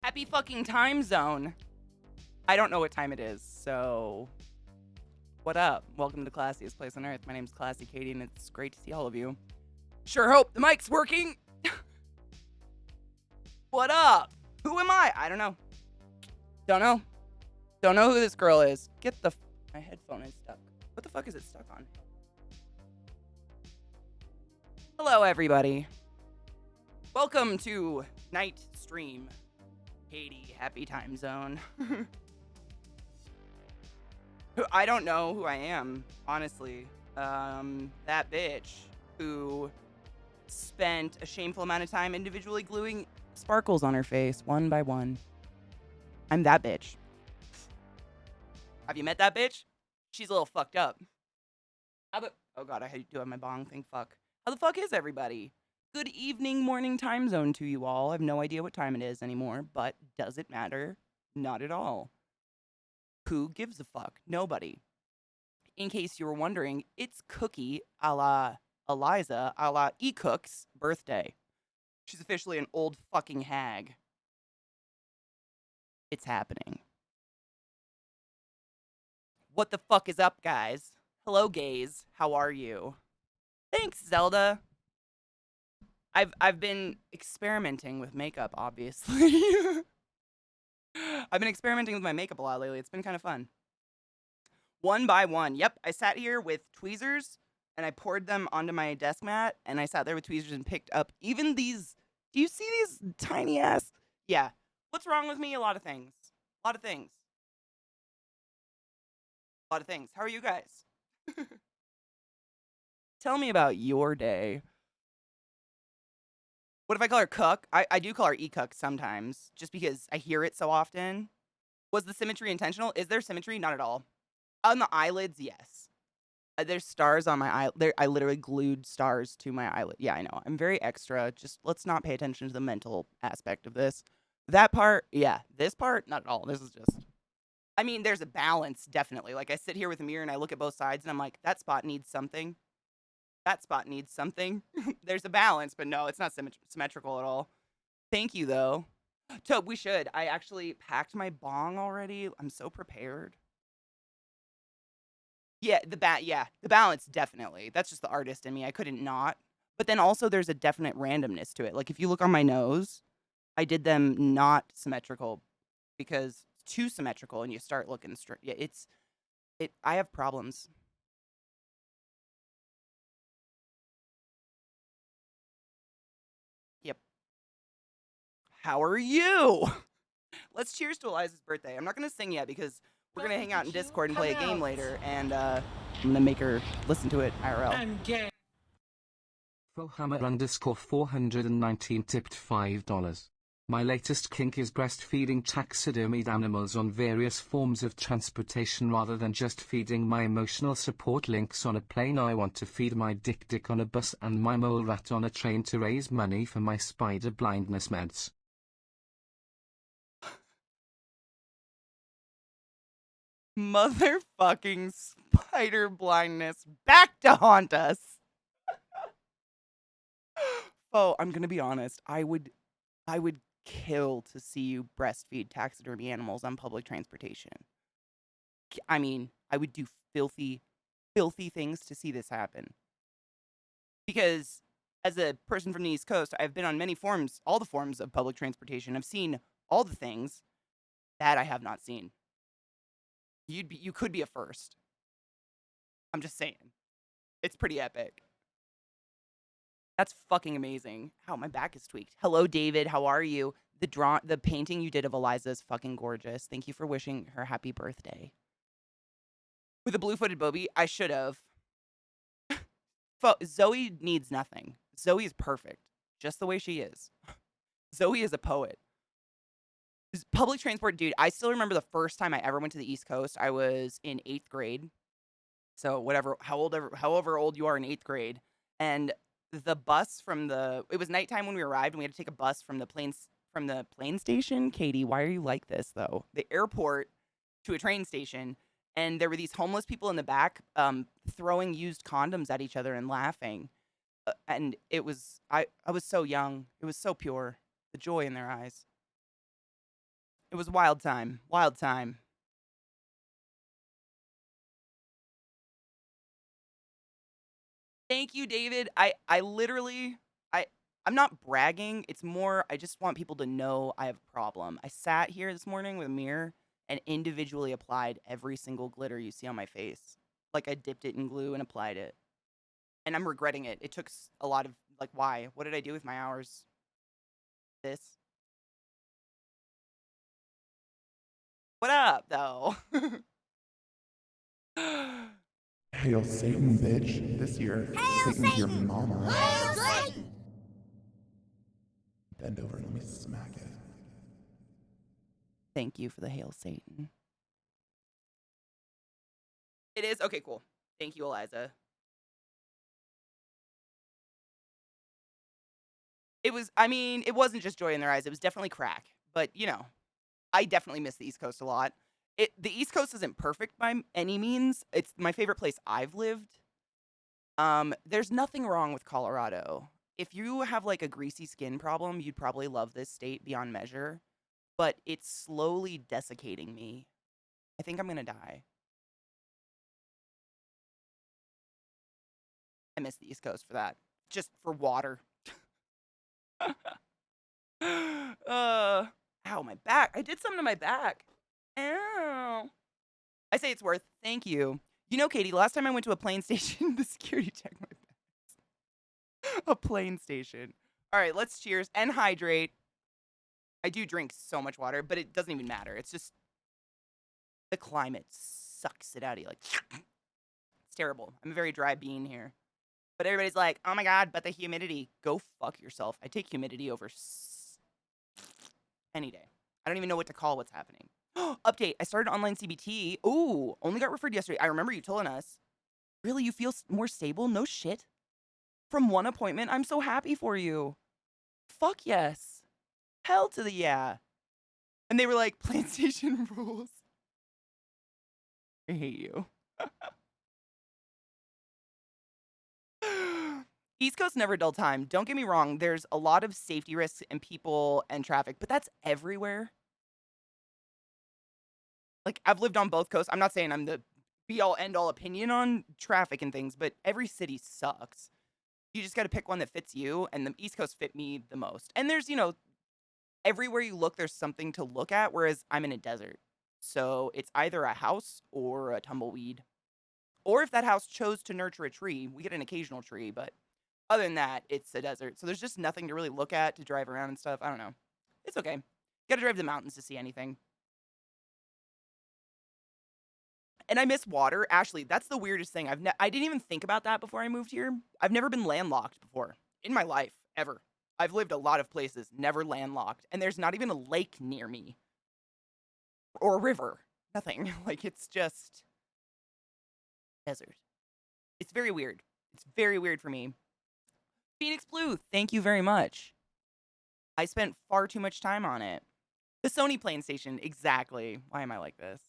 Happy fucking time zone. I don't know what time it is, so what up? Welcome to the classiest place on earth. My name's ClassyKatie, and it's great to see all of you. Sure hope the mic's working. What up? Who am I? I don't know. Don't know who this girl is. Get the... My headphone is stuck. What the fuck is it stuck on? Hello, everybody. Welcome to Night Stream. Katie, happy time zone. I don't know who I am, honestly. That bitch who spent a shameful amount of time individually gluing sparkles on her face, one by one. I'm that bitch. Have you met that bitch? She's a little fucked up. Oh god, I do have my bong thing, fuck. How the fuck is everybody? Good evening, morning time zone to you all. I have no idea what time it is anymore, but does it matter? Not at all. Who gives a fuck? Nobody. In case you were wondering, it's Cookie a la Eliza a la E-Cook's birthday. She's officially an old fucking hag. It's happening. What the fuck is up, guys? Hello, gays. How are you? Thanks, Zelda. I've been experimenting with makeup, obviously. I've been experimenting with my makeup a lot lately. It's been kind of fun. One by one. Yep, I sat here with tweezers, and I poured them onto my desk mat, and I sat there with tweezers and picked up even these... Do you see these tiny ass... Yeah. What's wrong with me? A lot of things. A lot of things. A lot of things. How are you guys? Tell me about your day. What if I call her Cook? I do call her E-Cook sometimes, just because I hear it so often. Was the symmetry intentional? Is there symmetry? Not at all. On the eyelids, yes. There's stars on my eye. I literally glued stars to my eyelid. Yeah, I know. I'm very extra. Just let's not pay attention to the mental aspect of this. That part, yeah. This part, not at all. This is just... I mean, there's a balance, definitely. Like, I sit here with a mirror and I look at both sides and I'm like, that spot needs something. That spot needs something. There's a balance, but no, it's not symmetrical at all. Thank you, though. Tobe, we should. I actually packed my bong already. I'm so prepared. Yeah, the balance, definitely. That's just the artist in me. I couldn't not. But then also there's a definite randomness to it. Like, if you look on my nose, I did them not symmetrical because it's too symmetrical and you start looking straight. Yeah, I have problems. Yep. How are you? Let's cheers to Eliza's birthday. I'm not going to sing yet because we're going to hang out in Discord and play a game later, and I'm going to make her listen to it IRL. I'm gay. Fohammer_419 tipped $5. My latest kink is breastfeeding taxidermied animals on various forms of transportation rather than just feeding my emotional support links on a plane. I want to feed my dick on a bus and my mole rat on a train to raise money for my spider blindness meds. Motherfucking spider blindness back to haunt us. Oh, I'm going to be honest. I would kill to see you breastfeed taxidermy animals on public transportation. I mean, I would do filthy things to see this happen. Because as a person from the East Coast, I've been on all the forms of public transportation. I've seen all the things that I have not seen. You could be a first. I'm just saying. It's pretty epic. That's fucking amazing. How my back is tweaked. Hello, David. How are you? The painting you did of Eliza is fucking gorgeous. Thank you for wishing her happy birthday. With a blue-footed bobby, I should have. Zoe needs nothing. Zoe is perfect, just the way she is. Zoe is a poet. Public transport, dude, I still remember the first time I ever went to the East Coast. I was in 8th grade. So however old you are in 8th grade. And the bus it was nighttime when we arrived, and we had to take a bus from the plane station. Katie, why are you like this, though? The airport to a train station. And there were these homeless people in the back throwing used condoms at each other and laughing. And I was so young. It was so pure. The joy in their eyes. It was a wild time. Wild time. Thank you, David. I literally I I'm not bragging. It's more I just want people to know I have a problem. I sat here this morning with a mirror and individually applied every single glitter you see on my face. Like I dipped it in glue and applied it. And I'm regretting it. It took a lot of like why? What did I do with my hours? This. What up though? Hail Satan, bitch. This year, Satan's your mama. Hail Satan! Bend over and let me smack it. Thank you for the hail Satan. It is? Okay, cool. Thank you, Eliza. It was, I mean, it wasn't just joy in their eyes. It was definitely crack. But, you know, I definitely miss the East Coast a lot. The East Coast isn't perfect by any means. It's my favorite place I've lived. There's nothing wrong with Colorado. If you have like a greasy skin problem, you'd probably love this state beyond measure. But it's slowly desiccating me. I think I'm gonna die. I miss the East Coast for that. Just for water. Ow, my back. I did something to my back. Ow. I say it's worth. Thank you. You know, Katie, last time I went to a plane station, the security checked my bags. A plane station. All right, let's cheers and hydrate. I do drink so much water, but it doesn't even matter. It's just the climate sucks it out of you. Like, it's terrible. I'm a very dry bean here. But everybody's like, oh my God, but the humidity. Go fuck yourself. I take humidity over any day. I don't even know what to call what's happening. Update. I started online CBT. Ooh, only got referred yesterday. I remember you telling us. Really, you feel more stable? No shit. From one appointment? I'm so happy for you. Fuck yes. Hell to the yeah. And they were like, PlayStation rules. I hate you. East Coast never a dull time. Don't get me wrong. There's a lot of safety risks and people and traffic, but that's everywhere. Like, I've lived on both coasts. I'm not saying I'm the be-all, end-all opinion on traffic and things, but every city sucks. You just got to pick one that fits you, and the East Coast fit me the most. And there's, you know, everywhere you look, there's something to look at, whereas I'm in a desert. So it's either a house or a tumbleweed. Or if that house chose to nurture a tree, we get an occasional tree, but other than that, it's a desert. So there's just nothing to really look at to drive around and stuff. I don't know. It's okay. Gotta drive to the mountains to see anything. And I miss water. Ashley, that's the weirdest thing. I didn't even think about that before I moved here. I've never been landlocked before in my life, ever. I've lived a lot of places, never landlocked. And there's not even a lake near me. Or a river. Nothing. Like, it's just desert. It's very weird. It's very weird for me. Phoenix Blue, thank you very much. I spent far too much time on it. The Sony PlayStation, exactly. Why am I like this?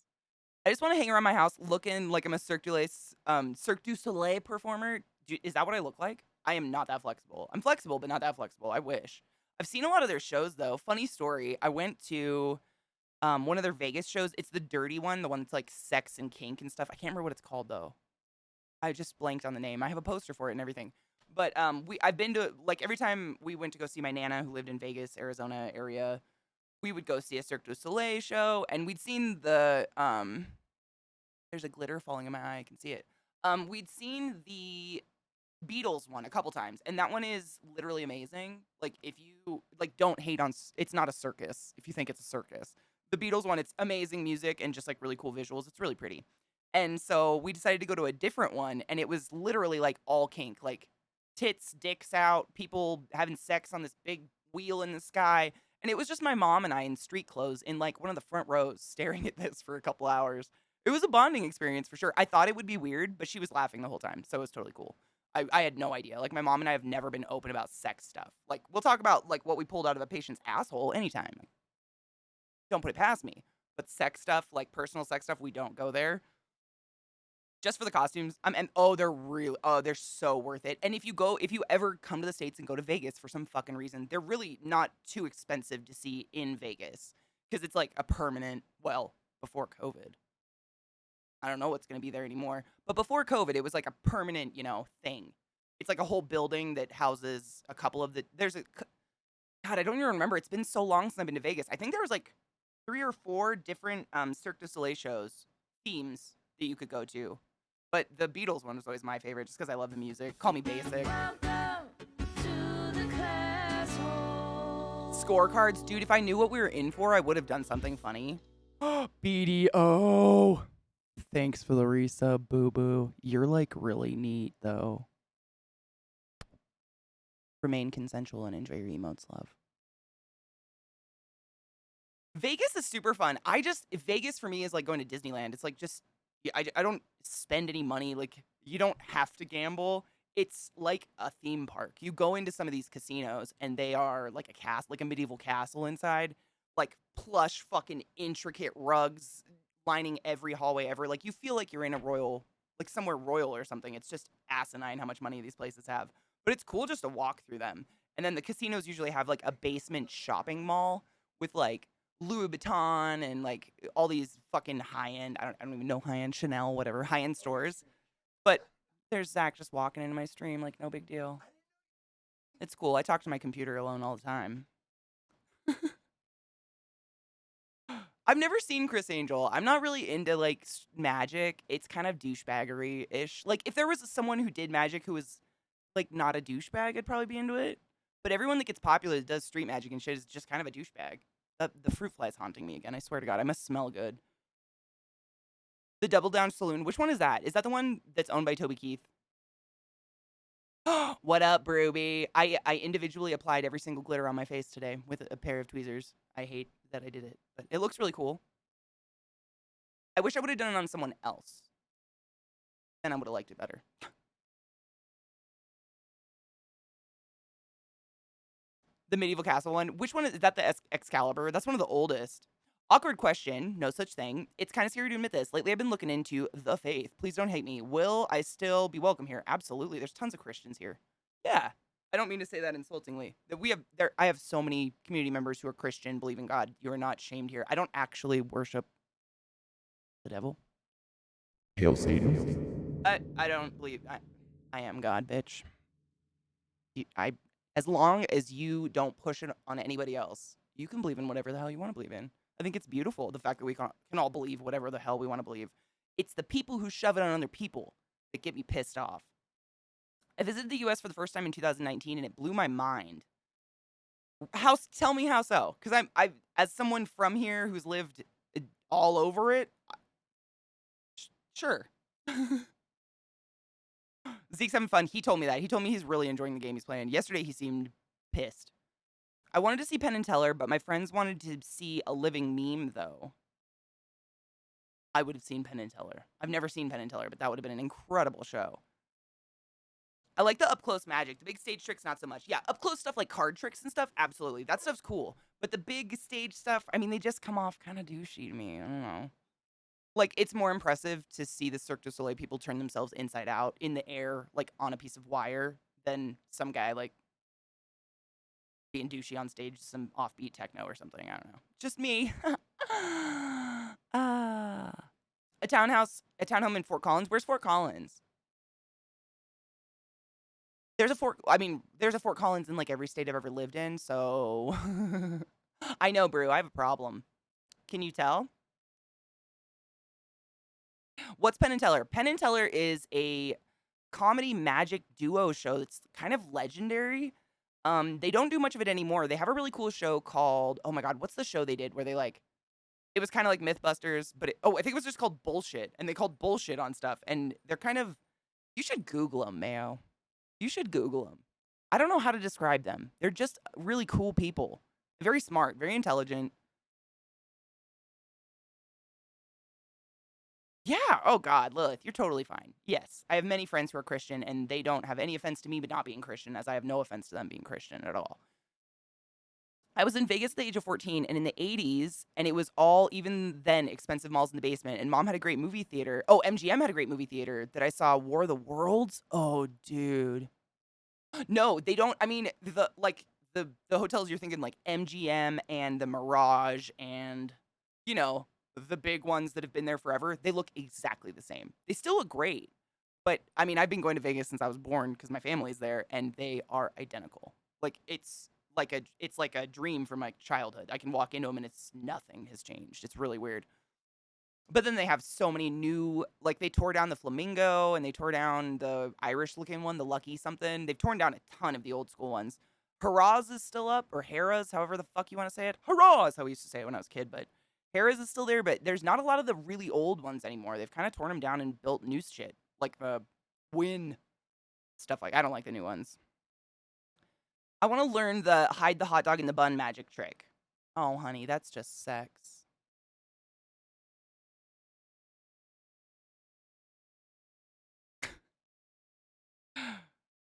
I just want to hang around my house looking like I'm a Cirque du Soleil performer. Is that what I look like? I am not that flexible. I'm flexible, but not that flexible. I wish. I've seen a lot of their shows, though. Funny story. I went to one of their Vegas shows. It's the dirty one, the one that's like sex and kink and stuff. I can't remember what it's called, though. I just blanked on the name. I have a poster for it and everything. But I've been to, like, every time we went to go see my Nana, who lived in Vegas, Arizona area, we would go see a Cirque du Soleil show, and we'd seen the, there's a glitter falling in my eye, I can see it. We'd seen the Beatles one a couple times, and that one is literally amazing. Like, if you, like, don't hate on, it's not a circus, if you think it's a circus. The Beatles one, it's amazing music and just, like, really cool visuals. It's really pretty. And so we decided to go to a different one, and it was literally, like, all kink, like, tits, dicks out, people having sex on this big wheel in the sky. And it was just my mom and I in street clothes in like one of the front rows staring at this for a couple hours. It was a bonding experience for sure. I thought it would be weird, but she was laughing the whole time. So it was totally cool. I had no idea. Like my mom and I have never been open about sex stuff. Like we'll talk about like what we pulled out of a patient's asshole anytime. Like, don't put it past me. But sex stuff, like personal sex stuff, we don't go there. Just for the costumes, and they're so worth it. And if you ever come to the States and go to Vegas for some fucking reason, they're really not too expensive to see in Vegas. because it's like a permanent, well, before COVID. I don't know what's going to be there anymore. But before COVID, it was like a permanent, thing. It's like a whole building that houses a couple of God, I don't even remember. It's been so long since I've been to Vegas. I think there was like 3 or 4 different Cirque du Soleil shows, themes that you could go to. But the Beatles one was always my favorite just because I love the music. Call me basic. Scorecards, dude, if I knew what we were in for, I would have done something funny. BDO. Thanks for the resub, boo boo. You're like really neat though. Remain consensual and enjoy your emotes, love. Vegas is super fun. Vegas for me is like going to Disneyland. It's like just, I don't spend any money. Like, you don't have to gamble. It's like a theme park. You go into some of these casinos and they are like a castle, like a medieval castle inside, like plush fucking intricate rugs lining every hallway ever. Like, you feel like you're in a royal, like somewhere royal or something. It's just asinine how much money these places have. But it's cool just to walk through them. And then the casinos usually have like a basement shopping mall with like Louis Vuitton and like all these fucking high-end, I don't even know, high-end Chanel, whatever, high-end stores. But there's Zach just walking into my stream like no big deal. It's cool. I talk to my computer alone all the time. I've never seen Chris Angel. I'm not really into like magic. It's kind of douchebaggery-ish. Like if there was someone who did magic who was like not a douchebag, I'd probably be into it. But everyone that gets popular that does street magic and shit is just kind of a douchebag. The fruit fly is haunting me again. I swear to God, I must smell good. The Double Down Saloon. Which one is that? Is that the one that's owned by Toby Keith? What up, Brooby? I individually applied every single glitter on my face today with a pair of tweezers. I hate that I did it, but it looks really cool. I wish I would have done it on someone else. Then I would have liked it better. The medieval castle one. Which one is that? The Excalibur? That's one of the oldest. Awkward question. No such thing. It's kind of scary to admit this. Lately, I've been looking into the faith. Please don't hate me. Will I still be welcome here? Absolutely. There's tons of Christians here. Yeah. I don't mean to say that insultingly. I have so many community members who are Christian, believe in God. You are not shamed here. I don't actually worship the devil. Hail Satan. I don't believe. I am God, bitch. As long as you don't push it on anybody else, you can believe in whatever the hell you want to believe in. I think it's beautiful, the fact that we can all believe whatever the hell we want to believe. It's the people who shove it on other people that get me pissed off. I visited the U.S. for the first time in 2019, and it blew my mind. Tell me how so? Because as someone from here who's lived all over it, sure. Zeke's having fun. He told me that. He told me he's really enjoying the game he's playing. Yesterday, he seemed pissed. I wanted to see Penn and Teller, but my friends wanted to see a living meme, though. I would have seen Penn and Teller. I've never seen Penn and Teller, but that would have been an incredible show. I like the up-close magic. The big stage tricks, not so much. Yeah, up-close stuff like card tricks and stuff, absolutely. That stuff's cool. But the big stage stuff, I mean, they just come off kind of douchey to me. I don't know. Like, it's more impressive to see the Cirque du Soleil people turn themselves inside out in the air, like, on a piece of wire, than some guy, like, being douchey on stage, some offbeat techno or something. I don't know. Just me. A townhome in Fort Collins. Where's Fort Collins? There's a Fort Collins in like every state I've ever lived in, so I know, Brew, I have a problem. Can you tell? What's Penn and Teller? Penn and Teller is a comedy magic duo show that's kind of legendary. They don't do much of it anymore. They have a really cool show called, oh my God, what's the show they did where they like, it was kind of like Mythbusters, but I think it was just called Bullshit, and they called bullshit on stuff, and they're kind of, you should Google them, Mayo. You should Google them. I don't know how to describe them. They're just really cool people. Very smart, very intelligent. Yeah. Oh, God, Lilith, you're totally fine. Yes. I have many friends who are Christian, and they don't have any offense to me but not being Christian, as I have no offense to them being Christian at all. I was in Vegas at the age of 14, and in the 80s, and it was all, even then, expensive malls in the basement, and Mom had a great movie theater. Oh, MGM had a great movie theater that I saw War of the Worlds. Oh, dude. No, they don't. I mean, the hotels you're thinking like MGM and the Mirage and you know the big ones that have been there forever, they look exactly the same. They still look great, but I mean, I've been going to Vegas since I was born because my family's there, and they are identical. Like it's like a dream from my childhood. I can walk into them and it's nothing has changed. It's really weird. But then they have so many new, like they tore down the Flamingo and they tore down the Irish looking one, the Lucky something. They've torn down a ton of the old school ones. Harrah's is still up, or Harrah's, however the fuck you want to say it. Hurrah is how we used to say it when I was a kid, but Harrah's is still there, but there's not a lot of the really old ones anymore. They've kind of torn them down and built new shit, like the Win stuff like I don't like the new ones. I want to learn the hide the hot dog in the bun magic trick. Oh, honey, that's just sex.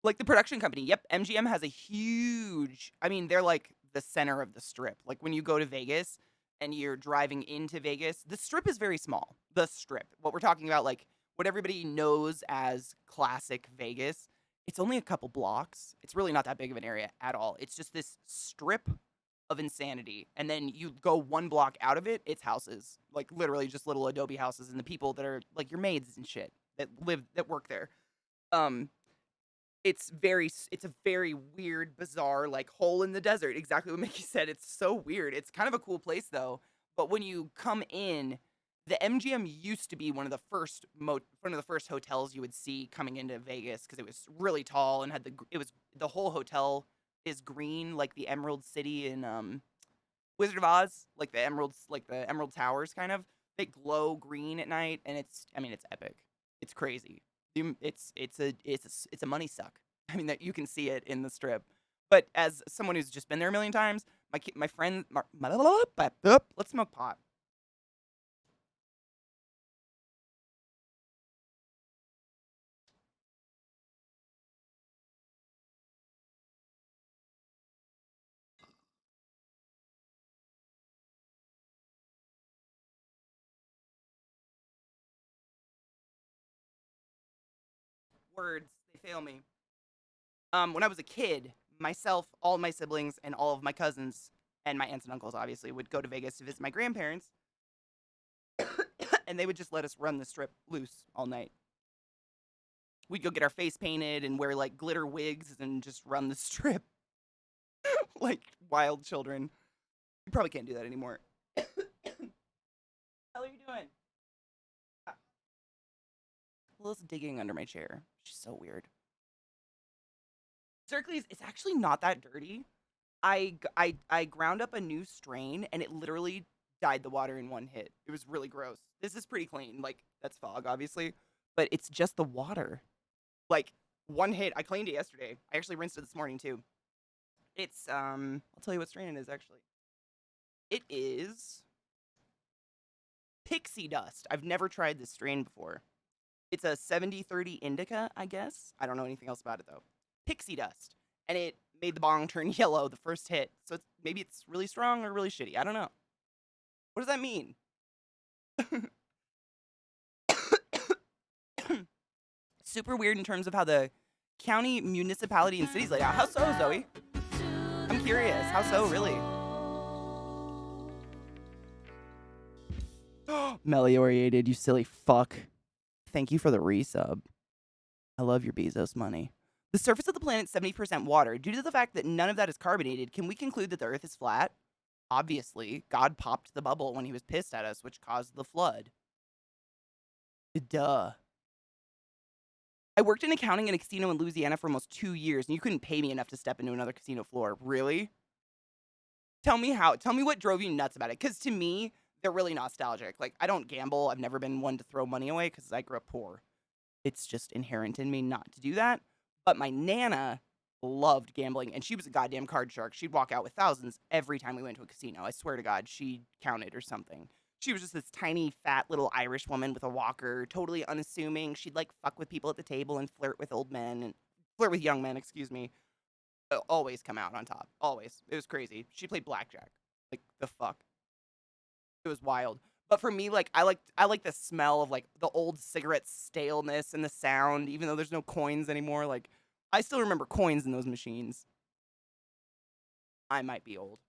Like the production company. Yep, MGM has a huge. I mean, they're like the center of the strip. Like when you go to Vegas and you're driving into Vegas, the strip is very small. The strip. What we're talking about, like what everybody knows as classic Vegas, it's only a couple blocks. It's really not that big of an area at all. It's just this strip of insanity. And then you go one block out of it, it's houses. Like literally just little adobe houses and the people that are like your maids and shit that work there. Um it's a very weird, bizarre, like hole in the desert. Exactly what Mickey said. It's so weird. It's kind of a cool place though. But when you come in, the MGM used to be one of the first hotels you would see coming into Vegas because it was really tall and had the whole hotel is green like the Emerald City in Wizard of Oz, like the Emerald Towers kind of. They glow green at night and it's epic. It's crazy. It's a money suck. I mean that you can see it in the strip. But as someone who's just been there a million times, my friend, let's smoke pot. Words, they fail me. When I was a kid, myself, all my siblings, and all of my cousins and my aunts and uncles obviously would go to Vegas to visit my grandparents, and they would just let us run the strip loose all night. We'd go get our face painted and wear like glitter wigs and just run the strip like wild children. You probably can't do that anymore. What the hell are you doing? Lila's digging under my chair. She's so weird. Circles, it's actually not that dirty. I ground up a new strain and it literally dyed the water in one hit. It was really gross. This is pretty clean. Like that's fog, obviously, but it's just the water. Like one hit. I cleaned it yesterday. I actually rinsed it this morning too. It's I'll tell you what strain it is actually. It is pixie dust. I've never tried this strain before. It's a 70-30 indica, I guess. I don't know anything else about it though. Pixie dust. And it made the bong turn yellow the first hit. So maybe it's really strong or really shitty. I don't know. What does that mean? Super weird in terms of how the county, municipality, and city's laid out. How so, Zoe? I'm curious. How so, really? Melioriated, you silly fuck. Thank you for the resub. I love your Bezos money. The surface of the planet is 70% water. Due to the fact that none of that is carbonated, can we conclude that the Earth is flat? Obviously, God popped the bubble when he was pissed at us, which caused the flood. Duh. I worked in accounting in a casino in Louisiana for almost 2 years, and you couldn't pay me enough to step into another casino floor. Really? Tell me how. Tell me what drove you nuts about it. Because to me, they're really nostalgic. Like, I don't gamble. I've never been one to throw money away because I grew up poor. It's just inherent in me not to do that. But my Nana loved gambling, and she was a goddamn card shark. She'd walk out with thousands every time we went to a casino. I swear to God, she counted or something. She was just this tiny, fat little Irish woman with a walker, totally unassuming. She'd like fuck with people at the table and flirt with old men and flirt with young men, excuse me. Always come out on top. Always. It was crazy. She played blackjack. Like the fuck. It was wild. But for me, like I like the smell of like the old cigarette staleness and the sound, even though there's no coins anymore. Like I still remember coins in those machines. I might be old.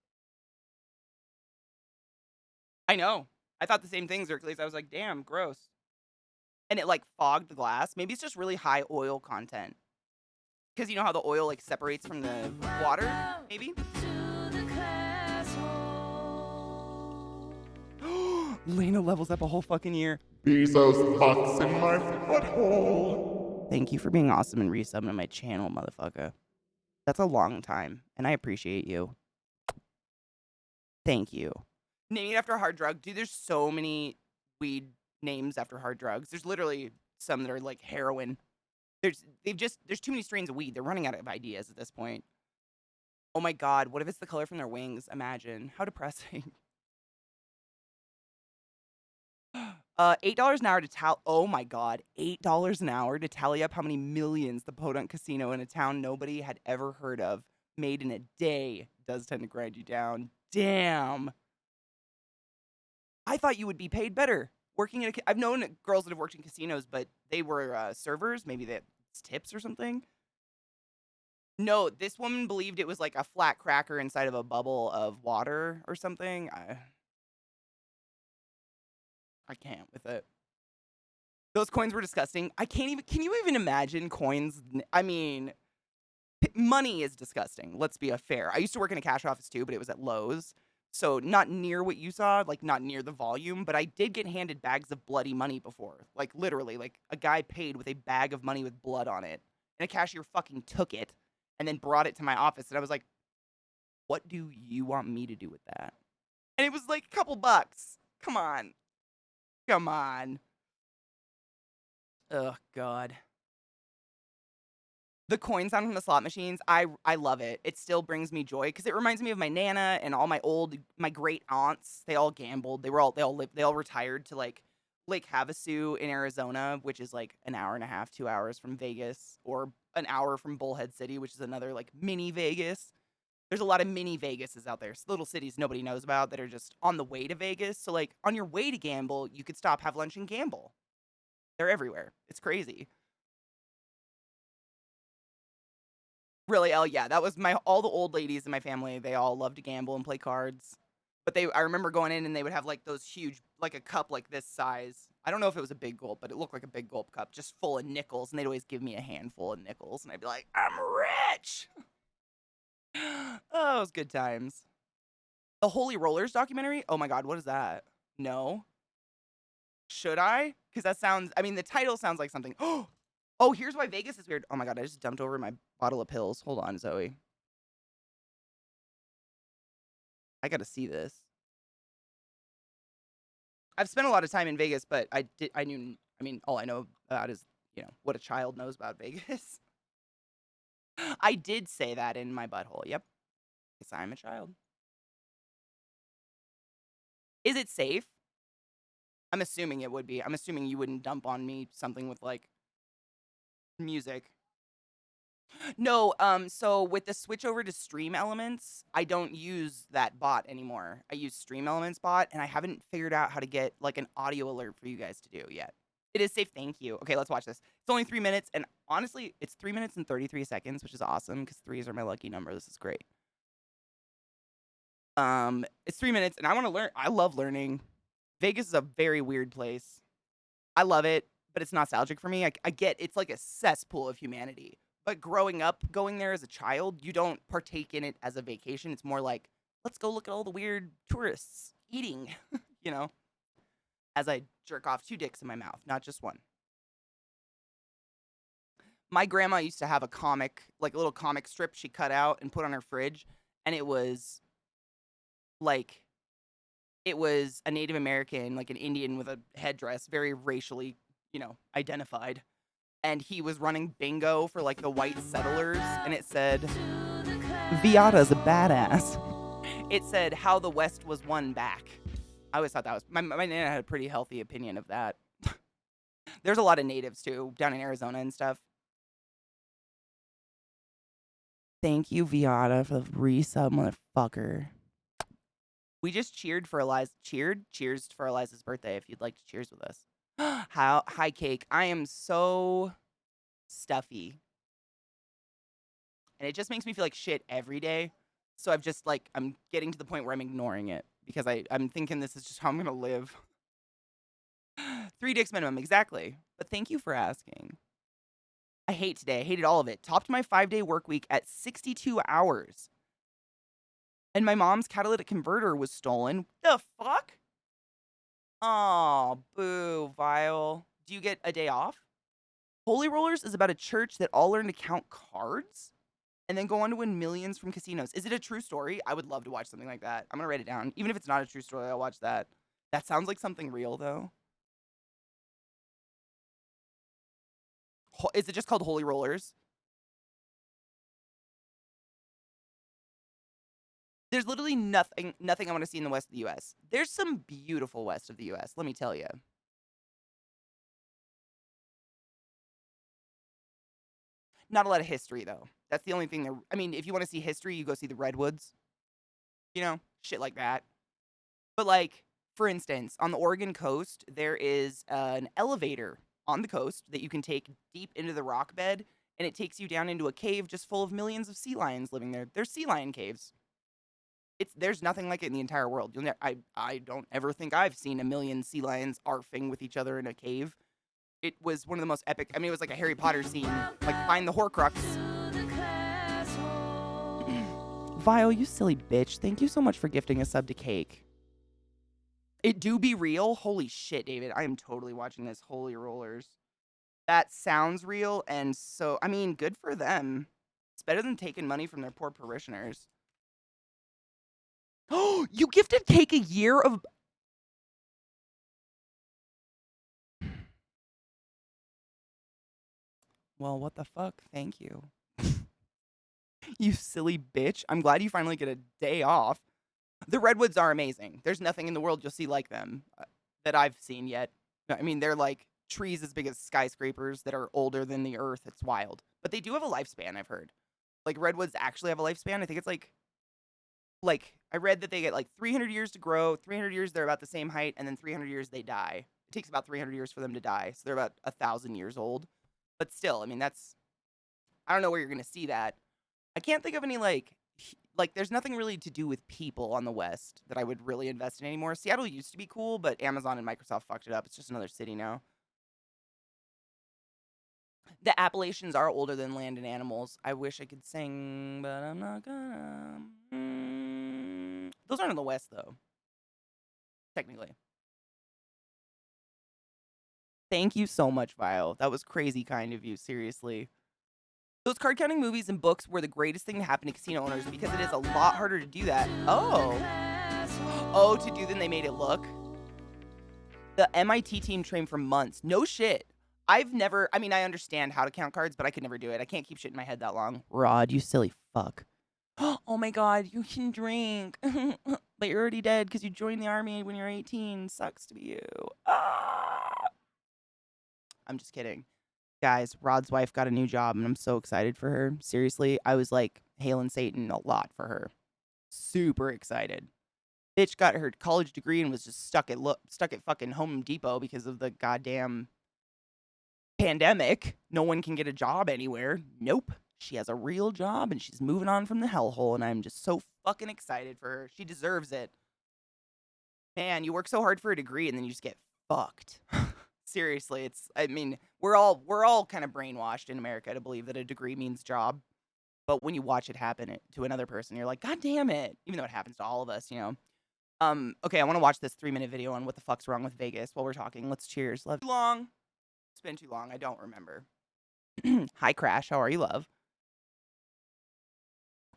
I know. I thought the same thing, Xerxes. I was like, damn, gross. And it like fogged the glass. Maybe it's just really high oil content. Because you know how the oil like separates from the water, maybe? Lena levels up a whole fucking year. Bezos fucks in my butthole. Thank you for being awesome and resubbing my channel, motherfucker. That's a long time, and I appreciate you. Thank you. Naming it after a hard drug. Dude, there's so many weed names after hard drugs. There's literally some that are like heroin. There's too many strains of weed. They're running out of ideas at this point. Oh my god, what if it's the color from their wings? Imagine. How depressing. $8 an hour to oh my god, $8 an hour to tally up how many millions the Podunk Casino in a town nobody had ever heard of made in a day does tend to grind you down. Damn. I thought you would be paid better working in I've known girls that have worked in casinos, but they were servers. Maybe that's tips or something. No, this woman believed it was like a flat cracker inside of a bubble of water or something. I can't with it. Those coins were disgusting. Can you even imagine coins? I mean, money is disgusting. Let's be fair. I used to work in a cash office too, but it was at Lowe's. So not near what you saw, like not near the volume, but I did get handed bags of bloody money before. Like literally, like a guy paid with a bag of money with blood on it. And a cashier fucking took it and then brought it to my office. And I was like, what do you want me to do with that? And it was like a couple bucks. Come on. Come on. Oh, God. The coin sound from the slot machines, I love it. It still brings me joy because it reminds me of my Nana and all my great aunts. They all gambled. They all retired to like Lake Havasu in Arizona, which is like an hour and a half, 2 hours from Vegas, or an hour from Bullhead City, which is another like mini Vegas. There's a lot of mini Vegases out there, little cities nobody knows about that are just on the way to Vegas. So like on your way to gamble, you could stop, have lunch, and gamble. They're everywhere. It's crazy. Really, yeah, that was all the old ladies in my family. They all loved to gamble and play cards. But I remember going in and they would have like those huge, like a cup like this size. I don't know if it was a big gulp, but it looked like a big gulp cup, just full of nickels. And they'd always give me a handful of nickels. And I'd be like, I'm rich. Oh, it was good times. The Holy Rollers documentary? Oh my God, what is that? No. Should I? Because that sounds, I mean, the title sounds like something. Oh, here's why Vegas is weird. Oh my God, I just dumped over my bottle of pills. Hold on, Zoe. I gotta see this. I've spent a lot of time in Vegas, but I mean, all I know about is, what a child knows about Vegas. I did say that in my butthole. Yep. Because I'm a child. Is it safe? I'm assuming it would be. I'm assuming you wouldn't dump on me something with like music. No, so with the switch over to Stream Elements, I don't use that bot anymore. I use Stream Elements bot, and I haven't figured out how to get like an audio alert for you guys to do yet. It is safe, thank you. Okay, let's watch this. It's only 3 minutes, and honestly, it's 3 minutes and 33 seconds, which is awesome because 3s are my lucky number. This is great. It's 3 minutes, and I want to learn. I love learning. Vegas is a very weird place. I love it, but it's nostalgic for me. I get it's like a cesspool of humanity. But growing up, going there as a child, you don't partake in it as a vacation. It's more like, let's go look at all the weird tourists eating, as I jerk off 2 dicks in my mouth, not just one. My grandma used to have a comic, like a little comic strip she cut out and put on her fridge. And it was like, it was a Native American, like an Indian with a headdress, very racially, identified. And he was running bingo for like the white settlers, and it said, Viata's a badass. It said how the West was won back. I always thought that was, my nana had a pretty healthy opinion of that. There's a lot of natives too, down in Arizona and stuff. Thank you, Viata, for the resub, motherfucker. We just cheered for Eliza. Cheers for Eliza's birthday if you'd like to cheers with us. Hi, Cake. I am so stuffy. And it just makes me feel like shit every day. So I've just like I'm getting to the point where I'm ignoring it because I'm thinking this is just how I'm gonna live. 3 dicks minimum, exactly. But thank you for asking. I hate today. I hated all of it. Topped my 5-day work week at 62 hours. And my mom's catalytic converter was stolen. The fuck? Oh, boo, Vile. Do you get a day off? Holy Rollers is about a church that all learn to count cards and then go on to win millions from casinos. Is it a true story? I would love to watch something like that. I'm gonna write it down. Even if it's not a true story, I'll watch that. That sounds like something real, though. Is it just called Holy Rollers? There's literally nothing I want to see in the west of the U.S. There's some beautiful west of the U.S., let me tell you. Not a lot of history, though. That's the only thing there. I mean, if you want to see history, you go see the Redwoods. You know, shit like that. But, like, for instance, on the Oregon coast, there is an elevator on the coast that you can take deep into the rock bed, and it takes you down into a cave just full of millions of sea lions living there. There's sea lion caves. There's nothing like it in the entire world. I don't ever think I've seen a million sea lions arfing with each other in a cave. It was one of the most epic. I mean, it was like a Harry Potter scene, like find the Horcrux. Vile, you silly bitch. Thank you so much for gifting a sub to Cake. It do be real? Holy shit, David. I am totally watching this. Holy Rollers. That sounds real, and so, I mean, good for them. It's better than taking money from their poor parishioners. Oh, you gifted Cake a year of... Well, what the fuck? Thank you. You silly bitch. I'm glad you finally get a day off. The Redwoods are amazing. There's nothing in the world you'll see like them that I've seen yet. I mean, they're like trees as big as skyscrapers that are older than the earth. It's wild. But they do have a lifespan, I've heard. Like, redwoods actually have a lifespan. I think it's like I read that they get like 300 years to grow, 300 years they're about the same height, and then 300 years they die. It takes about 300 years for them to die. So they're about 1,000 years old. But still, I mean, I don't know where you're going to see that. I can't think of any, like, there's nothing really to do with people on the West that I would really invest in anymore. Seattle used to be cool, but Amazon and Microsoft fucked it up. It's just another city now. The Appalachians are older than land and animals. I wish I could sing, but I'm not gonna. Those aren't in the West, though. Technically. Thank you so much, Vile. That was crazy kind of you, seriously. Those card counting movies and books were the greatest thing to happen to casino owners because it is a lot harder to do that. Oh. Oh, to do than they made it look. The MIT team trained for months. No shit. I mean, I understand how to count cards, but I could never do it. I can't keep shit in my head that long. Rod, you silly fuck. Oh my god, you can drink. But you're already dead because you joined the army when you're 18. Sucks to be you. Ah! I'm just kidding. Guys, Rod's wife got a new job, and I'm so excited for her. Seriously, I was like hailing Satan a lot for her. Super excited. Bitch got her college degree and was just stuck at fucking Home Depot because of the goddamn pandemic. No one can get a job anywhere. Nope. She has a real job, and she's moving on from the hellhole, and I'm just so fucking excited for her. She deserves it. Man, you work so hard for a degree, and then you just get fucked. Seriously, I mean, we're all kind of brainwashed in America to believe that a degree means job. But when you watch it happen to another person, you're like, God damn it. Even though it happens to all of us, you know. Okay, I want to watch this 3-minute video on what the fuck's wrong with Vegas while we're talking. Let's cheers. Love. Too long. It's been too long. I don't remember. Hi, Crash. How are you, love?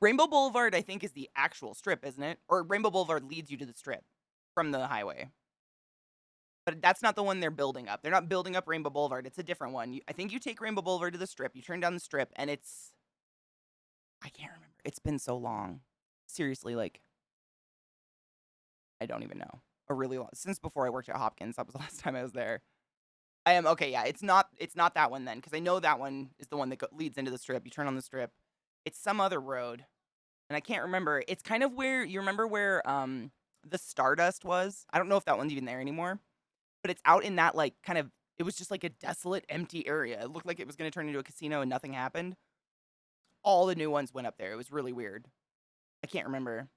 Rainbow Boulevard, I think, is the actual strip, isn't it? Or Rainbow Boulevard leads you to the strip from the highway. But that's not the one they're building up. They're not building up Rainbow Boulevard. It's a different one. I think you take Rainbow Boulevard to the strip. You turn down the strip, and it's... I can't remember. It's been so long. Seriously, like... I don't even know. A really long... Since before I worked at Hopkins, that was the last time I was there. I am... Okay, yeah, it's not that one then, because I know that one is the one that leads into the strip. You turn on the strip. It's some other road, and I can't remember. It's kind of where... You remember where the Stardust was? I don't know if that one's even there anymore. But it's out in that, like, kind of, it was just like a desolate, empty area. It looked like it was going to turn into a casino and nothing happened. All the new ones went up there. It was really weird. I can't remember.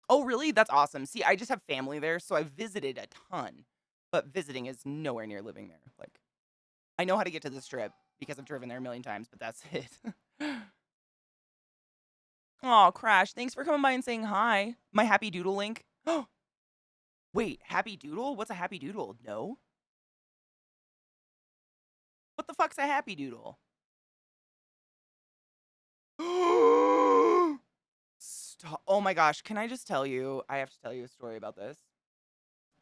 Oh, really? That's awesome. See, I just have family there, so I've visited a ton, but visiting is nowhere near living there. Like, I know how to get to the Strip because I've driven there a million times, but that's it. Oh, Crash, thanks for coming by and saying hi. My Happy Doodle link. Oh, wait, Happy Doodle? What's a Happy Doodle? No? What the fuck's a Happy Doodle? Stop. Oh my gosh, can I just tell you? I have to tell you a story about this.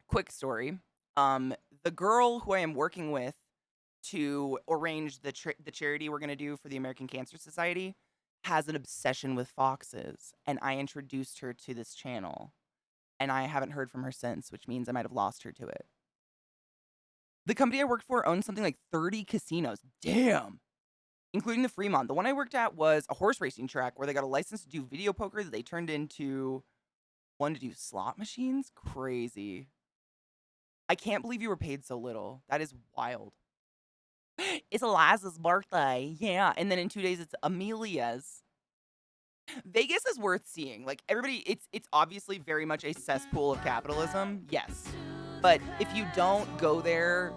Quick story. Um, the girl who I am working with to arrange the charity we're gonna do for the American Cancer Society has an obsession with foxes, and I introduced her to this channel, and I haven't heard from her since, which means I might have lost her to it. The company I worked for owns something like 30 casinos. Damn. Including the Fremont. The one I worked at was a horse racing track where they got a license to do video poker that they turned into one to do slot machines. Crazy. I can't believe you were paid so little. That is wild. It's Eliza's birthday. Yeah. And then in 2 days, it's Amelia's. Vegas is worth seeing. Like everybody, it's obviously very much a cesspool of capitalism. Yes. But if you don't go there,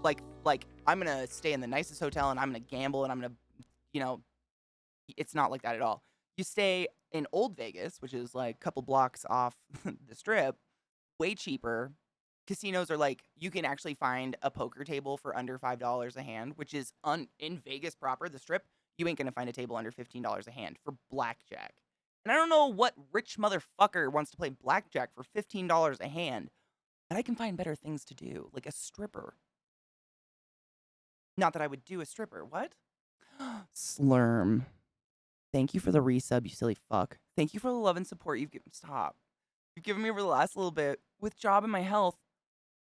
like I'm gonna stay in the nicest hotel and I'm gonna gamble and I'm gonna, you know, it's not like that at all. You stay in Old Vegas, which is like a couple blocks off the strip, way cheaper. Casinos are like you can actually find a poker table for under $5 a hand, which is in Vegas proper, the strip. You ain't gonna find a table under $15 a hand for blackjack. And I don't know what rich motherfucker wants to play blackjack for $15 a hand, but I can find better things to do, like a stripper. Not that I would do a stripper. What? Slurm. Thank you for the resub, you silly fuck. Thank you for the love and support you've given. Stop. You've given me over the last little bit with job and my health.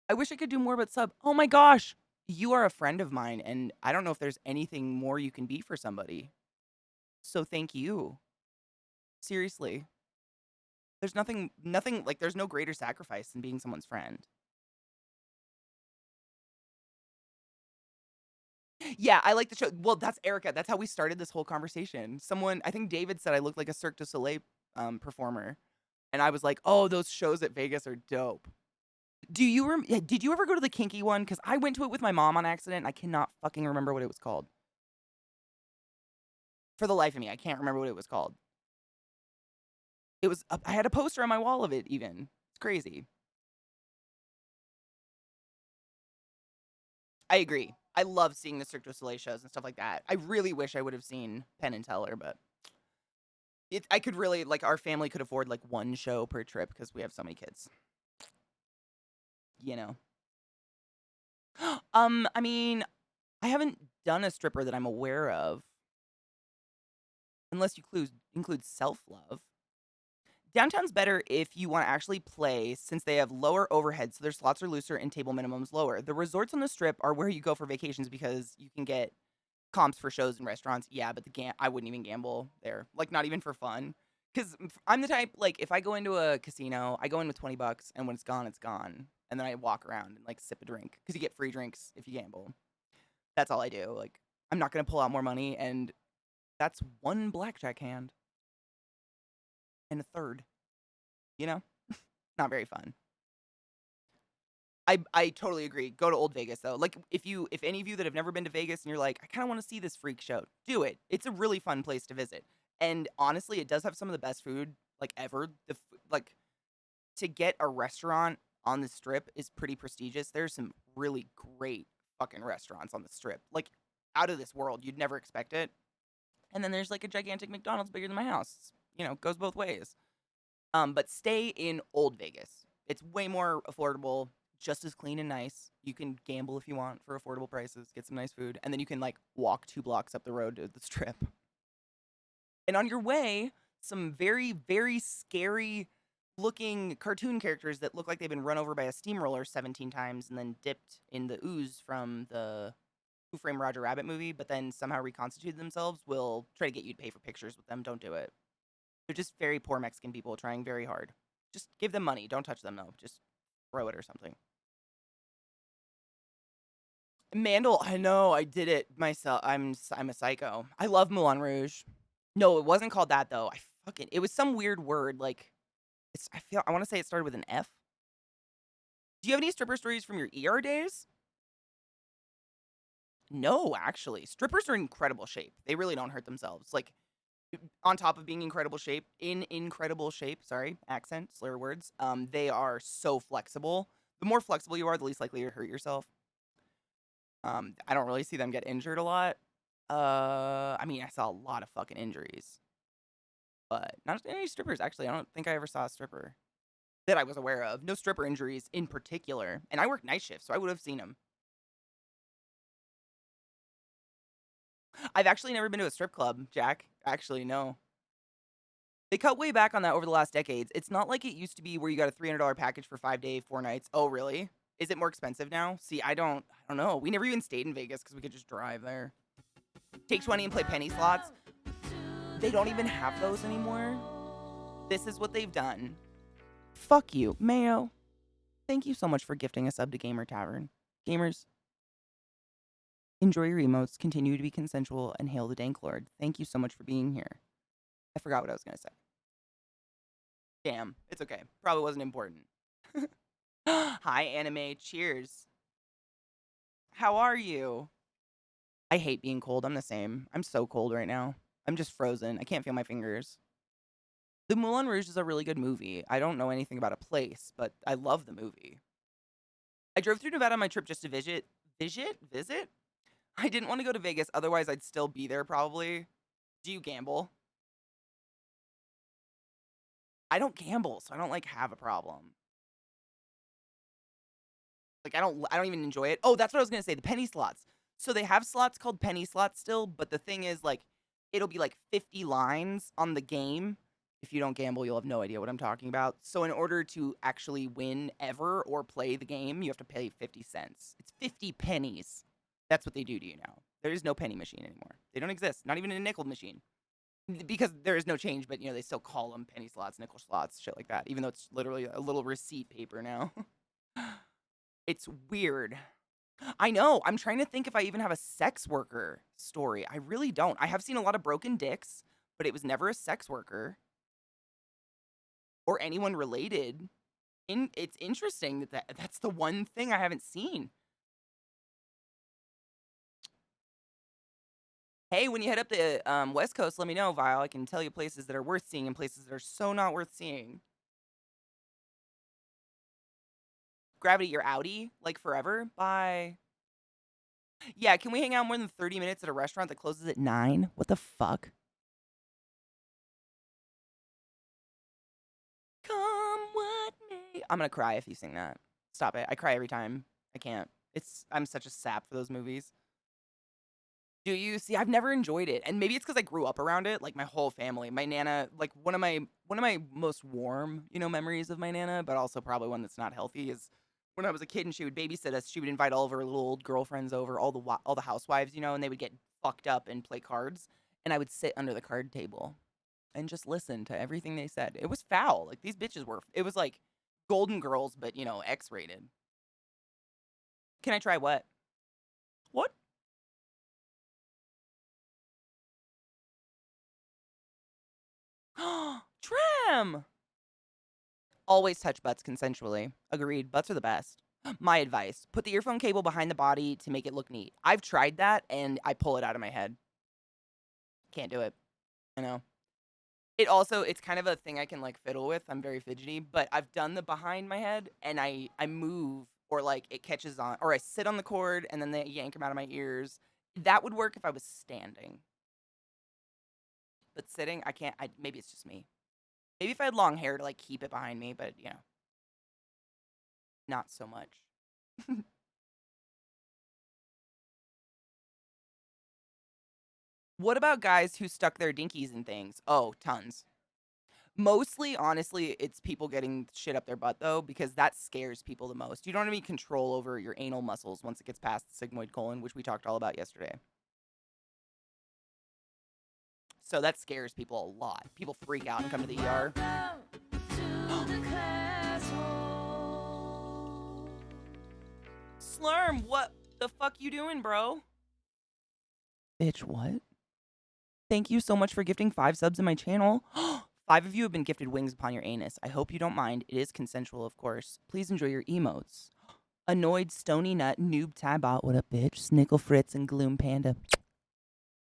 I wish I could do more but sub. Oh my gosh. You are a friend of mine, and I don't know if there's anything more you can be for somebody. So thank you. Seriously. There's nothing, like, there's no greater sacrifice than being someone's friend. Yeah, I like the show. Well, that's Erica. That's how we started this whole conversation. Someone, I think David said I looked like a Cirque du Soleil performer. And I was like, oh, those shows at Vegas are dope. Did you ever go to the kinky one? Because I went to it with my mom on accident. And I cannot fucking remember what it was called. For the life of me, I can't remember what it was called. It was, I had a poster on my wall of it even. It's crazy. I agree. I love seeing the Cirque du Soleil shows and stuff like that. I really wish I would have seen Penn and Teller, but I could really, like, our family could afford like one show per trip because we have so many kids. You know. I mean, I haven't done a stripper that I'm aware of. Unless you include self-love. Downtown's better if you want to actually play since they have lower overhead, so their slots are looser and table minimums lower. The resorts on the strip are where you go for vacations because you can get comps for shows and restaurants. Yeah, but I wouldn't even gamble there. Like, not even for fun. Because I'm the type, like, if I go into a casino, I go in with $20, and when it's gone, it's gone. And then I walk around and, like, sip a drink. Because you get free drinks if you gamble. That's all I do. Like, I'm not going to pull out more money, and that's one blackjack hand. And a third. You know? Not very fun. I totally agree. Go to Old Vegas though. Like if any of you that have never been to Vegas and you're like, I kind of want to see this freak show, do it. It's a really fun place to visit. And honestly, it does have some of the best food like ever. Like to get a restaurant on the strip is pretty prestigious. There's some really great fucking restaurants on the strip. Like out of this world. You'd never expect it. And then there's like a gigantic McDonald's bigger than my house. You know, goes both ways. But stay in Old Vegas. It's way more affordable, just as clean and nice. You can gamble if you want for affordable prices, get some nice food, and then you can like walk 2 blocks up the road to the strip. And on your way, some very, very scary looking cartoon characters that look like they've been run over by a steamroller 17 times and then dipped in the ooze from the Who Framed Roger Rabbit movie, but then somehow reconstituted themselves will try to get you to pay for pictures with them. Don't do it. They're just very poor Mexican people trying very hard. Just give them money. Don't touch them, though. Just throw it or something. Mandel, I know. I did it myself. I'm a psycho. I love Moulin Rouge. No, it wasn't called that, though. I Fucking, it was some weird word. Like, I want to say it started with an F. Do you have any stripper stories from your ER days? No, actually. Strippers are in incredible shape. They really don't hurt themselves. Like, on top of being in incredible shape, sorry, accent, slur words, they are so flexible. The more flexible you are, the least likely to hurt yourself. I don't really see them get injured a lot. I mean, I saw a lot of fucking injuries, but not any strippers. Actually, I don't think I ever saw a stripper that I was aware of. No stripper injuries in particular. And I work night shift, so I would have seen them. I've actually never been to a strip club, Jack. Actually, no. They cut way back on that over the last decades. It's not like it used to be where you got a $300 package for 5 days, 4 nights. Oh, really? Is it more expensive now? See, I don't know. We never even stayed in Vegas because we could just drive there. Take 20 and play penny slots. They don't even have those anymore. This is what they've done. Fuck you, Mayo. Thank you so much for gifting a sub to Gamer Tavern. Gamers, enjoy your emotes, continue to be consensual, and hail the Dank Lord. Thank you so much for being here. I forgot what I was going to say. Damn, it's okay. Probably wasn't important. Hi, anime. Cheers. How are you? I hate being cold. I'm the same. I'm so cold right now. I'm just frozen. I can't feel my fingers. The Moulin Rouge is a really good movie. I don't know anything about a place, but I love the movie. I drove through Nevada on my trip just to visit? I didn't want to go to Vegas, otherwise I'd still be there probably. Do you gamble? I don't gamble, so I don't, like, have a problem. Like, I don't even enjoy it. Oh, that's what I was gonna say, the penny slots. So they have slots called penny slots still, but the thing is, like, it'll be, like, 50 lines on the game. If you don't gamble, you'll have no idea what I'm talking about. So in order to actually win ever or play the game, you have to pay 50 cents. It's 50 pennies. That's what they do to you now. There is no penny machine anymore. They don't exist. Not even a nickel machine. Because there is no change, but, you know, they still call them penny slots, nickel slots, shit like that, even though it's literally a little receipt paper now. It's weird. I know. I'm trying to think if I even have a sex worker story. I really don't. I have seen a lot of broken dicks, but it was never a sex worker or anyone related. It's interesting that's the one thing I haven't seen. Hey, when you head up the West Coast, let me know, Vile. I can tell you places that are worth seeing and places that are so not worth seeing. Gravity, you're outie? Like, forever? Bye. Yeah, can we hang out more than 30 minutes at a restaurant that closes at 9? What the fuck? Come what may. I'm gonna cry if you sing that. Stop it. I cry every time. I can't. I'm such a sap for those movies. Do you? See, I've never enjoyed it. And maybe it's because I grew up around it, like my whole family. My Nana, like one of my most warm, memories of my Nana, but also probably one that's not healthy is when I was a kid and she would babysit us, she would invite all of her little old girlfriends over, all the housewives, and they would get fucked up and play cards. And I would sit under the card table and just listen to everything they said. It was foul. Like these bitches it was like Golden Girls, but X-rated. Can I try what? What? Trim! Always touch butts consensually. Agreed. Butts are the best. My advice, put the earphone cable behind the body to make it look neat. I've tried that, and I pull it out of my head. Can't do it. I know. It's kind of a thing I can, like, fiddle with. I'm very fidgety, but I've done the behind my head, and I move, or, like, it catches on, or I sit on the cord, and then they yank them out of my ears. That would work if I was standing. But sitting, I can't. Maybe it's just me. Maybe if I had long hair to, like, keep it behind me, but, not so much. What about guys who stuck their dinkies in things? Oh, tons. Mostly, honestly, it's people getting shit up their butt, though, because that scares people the most. You don't have any control over your anal muscles once it gets past the sigmoid colon, which we talked all about yesterday. So that scares people a lot. People freak out and come to the ER. Slurm, what the fuck you doing, bro? Bitch, what? Thank you so much for gifting 5 subs in my channel. 5 of you have been gifted wings upon your anus. I hope you don't mind. It is consensual, of course. Please enjoy your emotes. Annoyed Stony Nut, Noob Tabot, what up, bitch? Snickle Fritz and Gloom Panda.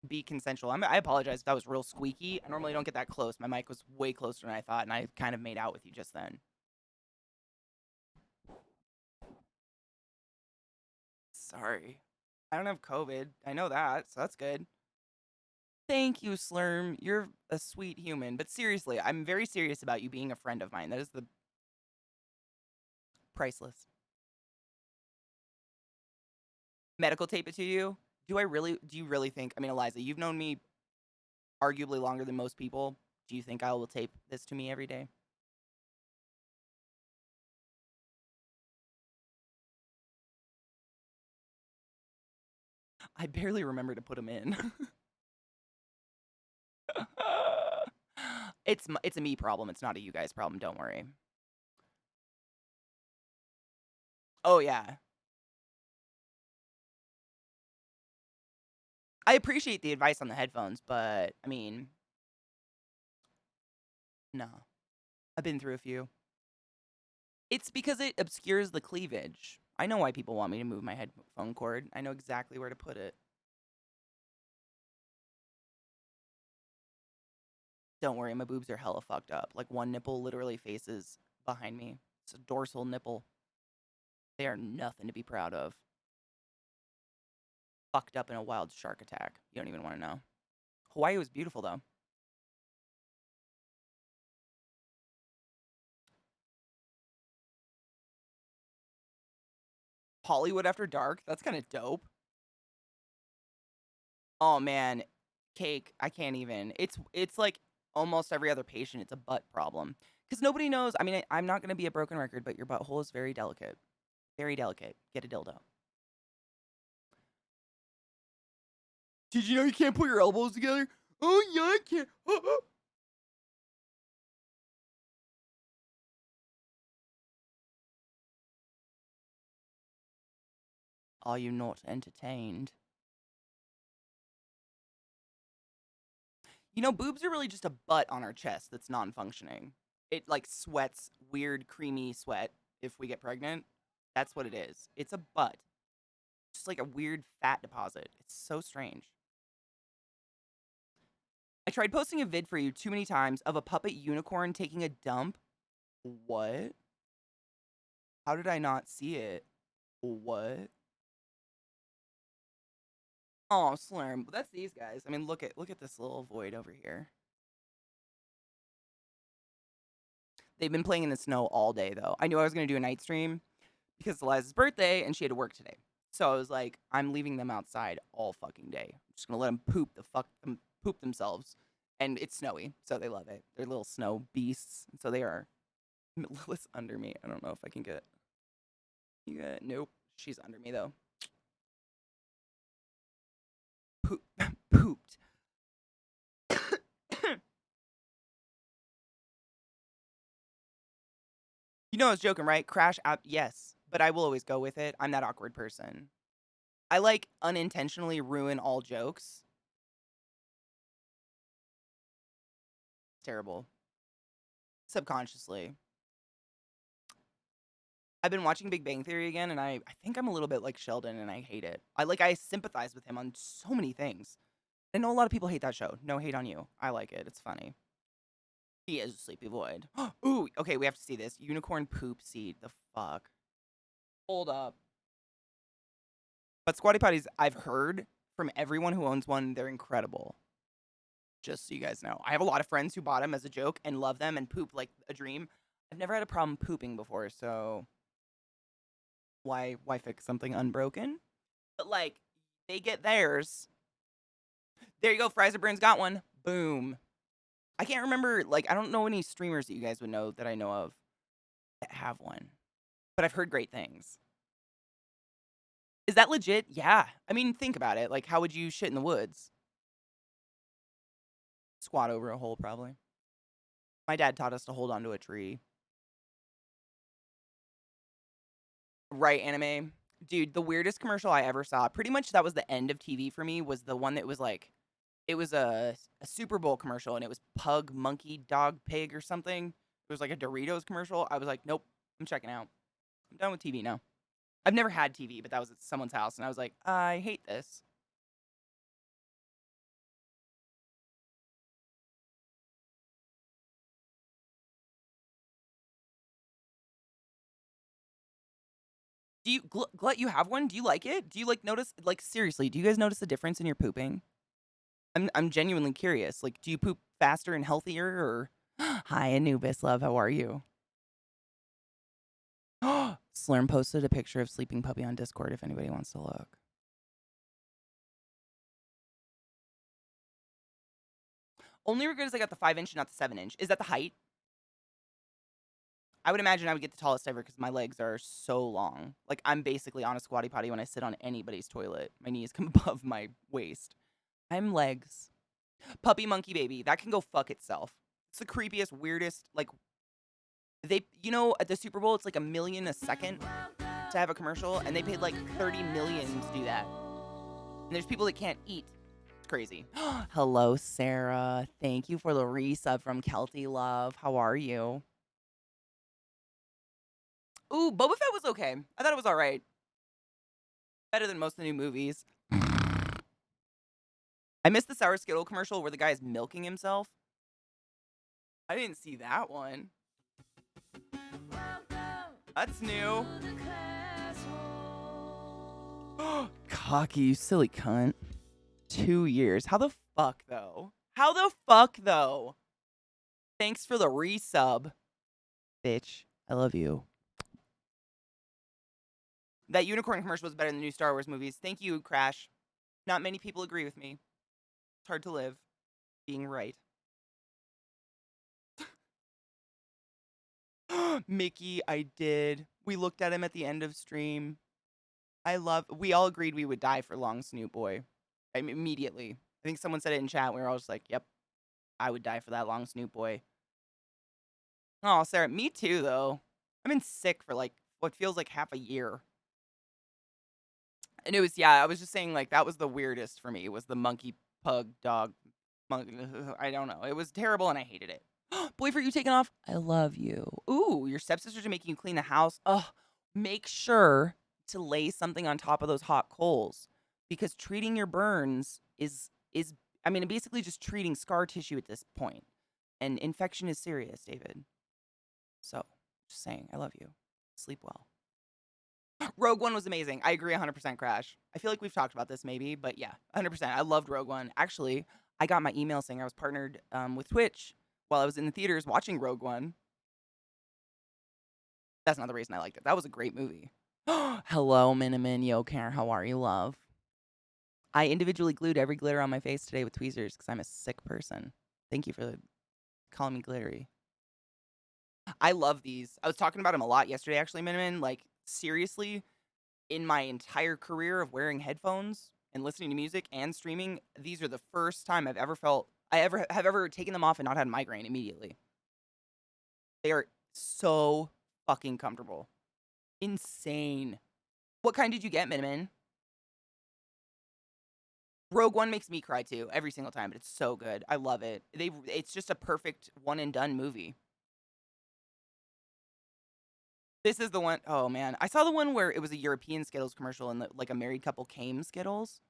Be consensual. I apologize if that was real squeaky. I normally don't get that close. My mic was way closer than I thought, and I kind of made out with you just then. Sorry. I don't have COVID. I know that, so that's good. Thank you, Slurm. You're a sweet human. But seriously, I'm very serious about you being a friend of mine. That is the priceless. Medical tape it to you? Do you really think, I mean, Eliza, you've known me arguably longer than most people. Do you think I will tape this to me every day? I barely remember to put them in. It's a me problem. It's not a you guys problem. Don't worry. Oh, yeah. I appreciate the advice on the headphones, but, I mean, no. I've been through a few. It's because it obscures the cleavage. I know why people want me to move my headphone cord. I know exactly where to put it. Don't worry, my boobs are hella fucked up. Like, one nipple literally faces behind me. It's a dorsal nipple. They are nothing to be proud of. Fucked up in a wild shark attack. You don't even want to know. Hawaii was beautiful, though. Hollywood After Dark? That's kind of dope. Oh, man. Cake. I can't even. It's like almost every other patient. It's a butt problem. Because nobody knows. I mean, I'm not going to be a broken record, but your butthole is very delicate. Very delicate. Get a dildo. Did you know you can't put your elbows together? Oh, yeah, I can't. Are you not entertained? You know, boobs are really just a butt on our chest that's non-functioning. It, like, sweats weird, creamy sweat if we get pregnant. That's what it is. It's a butt. Just like a weird fat deposit. It's so strange. I tried posting a vid for you too many times of a puppet unicorn taking a dump. What? How did I not see it? What? Oh, Slurm. That's these guys. I mean, look at this little void over here. They've been playing in the snow all day, though. I knew I was going to do a night stream because it's Eliza's birthday and she had to work today. So I was like, I'm leaving them outside all fucking day. I'm just going to let them poop themselves. And it's snowy, so they love it. They're little snow beasts. So they are. Lilith's under me. I don't know if I can get. Nope. She's under me, though. Pooped. You know I was joking, right? Crash app, yes. But I will always go with it. I'm that awkward person. I, like, unintentionally ruin all jokes. It's terrible. Subconsciously. I've been watching Big Bang Theory again, and I think I'm a little bit like Sheldon, and I hate it. I sympathize with him on so many things. I know a lot of people hate that show. No hate on you. I like it. It's funny. He is a sleepy void. Ooh, okay, we have to see this. Unicorn poop seed. The fuck? Hold up. But Squatty Potties, I've heard from everyone who owns one, they're incredible. Just so you guys know. I have a lot of friends who bought them as a joke and love them and poop like a dream. I've never had a problem pooping before, so why fix something unbroken? But, like, they get theirs. There you go, Fries and Burns got one. Boom. I can't remember, like, I don't know any streamers that you guys would know that I know of that have one. But I've heard great things. Is that legit? Yeah. I mean, think about it. Like, how would you shit in the woods? Squat over a hole, probably. My dad taught us to hold onto a tree. Right, anime? Dude, the weirdest commercial I ever saw, pretty much that was the end of TV for me, was the one that was like, It was a Super Bowl commercial, and it was pug, monkey, dog, pig, or something. It was like a Doritos commercial. I was like, nope, I'm checking out. I'm done with TV now. I've never had TV, but that was at someone's house, and I was like, I hate this. Do you, Glut, you have one? Do you like it? Do you like notice, like seriously, do you guys notice the difference in your pooping? I'm genuinely curious. Like, do you poop faster and healthier or hi Anubis love, how are you? Slurm posted a picture of sleeping puppy on Discord if anybody wants to look. Only regret is I got the 5-inch, not the 7-inch. Is that the height? I would imagine I would get the tallest ever because my legs are so long. Like, I'm basically on a squatty potty when I sit on anybody's toilet. My knees come above my waist. I'm legs. Puppy monkey baby. That can go fuck itself. It's the creepiest, weirdest, like, you know, at the Super Bowl, it's like $1 million a second to have a commercial, and they paid like 30 million to do that. And there's people that can't eat. It's crazy. Hello, Sarah. Thank you for the resub from Kelty Love. How are you? Ooh, Boba Fett was okay. I thought it was all right. Better than most of the new movies. I missed the Sour Skittle commercial where the guy is milking himself. I didn't see that one. That's new. Cocky, you silly cunt. 2 years. How the fuck, though? How the fuck, though? Thanks for the resub. Bitch, I love you. That unicorn commercial was better than the new Star Wars movies. Thank you, Crash. Not many people agree with me. It's hard to live being right. Mickey, I did. We looked at him at the end of stream. We all agreed we would die for Long Snoot Boy. Immediately. I think someone said it in chat. We were all just like, yep, I would die for that Long Snoot Boy. Oh, Sarah, me too, though. I've been sick for like what feels like half a year. And it was, yeah, I was just saying, like, that was the weirdest for me, was the monkey, pug, dog, monkey. I don't know. It was terrible and I hated it. Boyfriend, you taking off? I love you. Ooh, your stepsisters are making you clean the house. Ugh, make sure to lay something on top of those hot coals because treating your burns is I mean, basically just treating scar tissue at this point. And infection is serious, David. So, just saying, I love you. Sleep well. Rogue One was amazing. I agree 100%, Crash. I feel like we've talked about this maybe, but yeah, 100%. I loved Rogue One. Actually, I got my email saying I was partnered with Twitch while I was in the theaters watching Rogue One. That's not the reason I liked it. That was a great movie. Hello, Miniman. Yo, Karen. How are you, love? I individually glued every glitter on my face today with tweezers because I'm a sick person. Thank you for calling me glittery. I love these. I was talking about them a lot yesterday, actually, Miniman. Like, seriously, in my entire career of wearing headphones and listening to music and streaming, these are the first time I've ever felt I have ever taken them off and not had a migraine immediately. They are so fucking comfortable. Insane. What kind did you get, Miniman? Rogue One makes me cry too every single time, but it's so good. I love it. It's just a perfect one and done movie. This is the one, oh man. I saw the one where it was a European Skittles commercial and like a married couple came Skittles.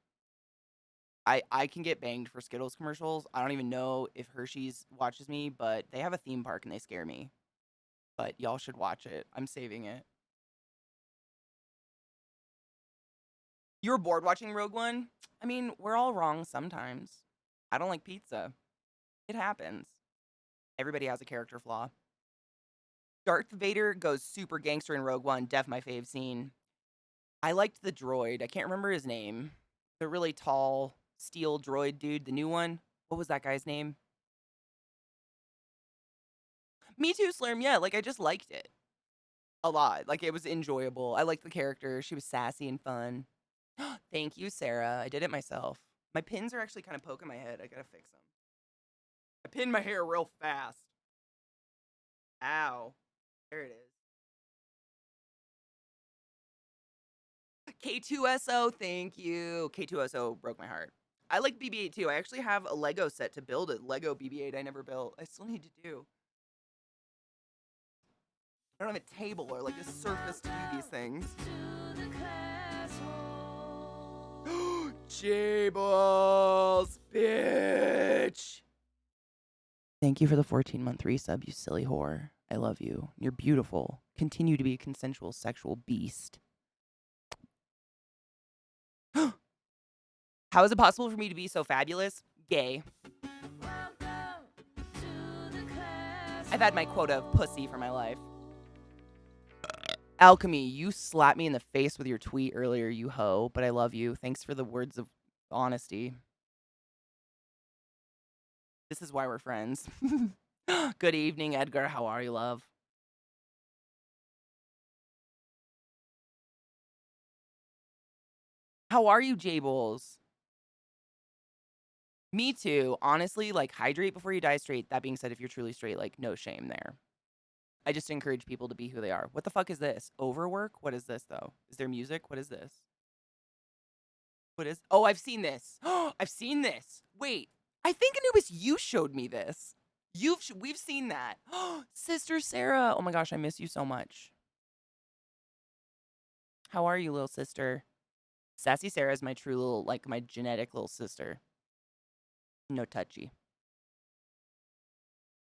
I can get banged for Skittles commercials. I don't even know if Hershey's watches me, but they have a theme park and they scare me. But y'all should watch it. I'm saving it. You were bored watching Rogue One? I mean, we're all wrong sometimes. I don't like pizza. It happens. Everybody has a character flaw. Darth Vader goes super gangster in Rogue One. Def my fave scene. I liked the droid. I can't remember his name. The really tall steel droid dude, the new one. What was that guy's name? Me too, Slurm. Yeah, like I just liked it a lot. Like it was enjoyable. I liked the character. She was sassy and fun. Thank you, Sarah. I did it myself. My pins are actually kind of poking my head. I gotta fix them. I pinned my hair real fast. Ow. There it is. K2SO, thank you. K2SO broke my heart. I like BB-8 too. I actually have a Lego set to build a Lego BB-8 I never built. I still need to do. I don't have a table or like a surface to do these things. Jables, bitch. Thank you for the 14-month resub, you silly whore. I love you. You're beautiful. Continue to be a consensual sexual beast. How is it possible for me to be so fabulous? Gay. I've had my quota of pussy for my life. Alchemy, you slapped me in the face with your tweet earlier, you hoe, but I love you. Thanks for the words of honesty. This is why we're friends. Good evening, Edgar. How are you, love? How are you, Jables? Me too. Honestly, like, hydrate before you die straight. That being said, if you're truly straight, like, no shame there. I just encourage people to be who they are. What the fuck is this? Overwork? What is this, though? Is there music? What is this? What is... Oh, I've seen this. I've seen this. Wait. I think, Anubis, you showed me this. We've seen that. Sister Sarah. Oh my gosh, I miss you so much. How are you, little sister? Sassy Sarah is my true little, like, my genetic little sister. No touchy.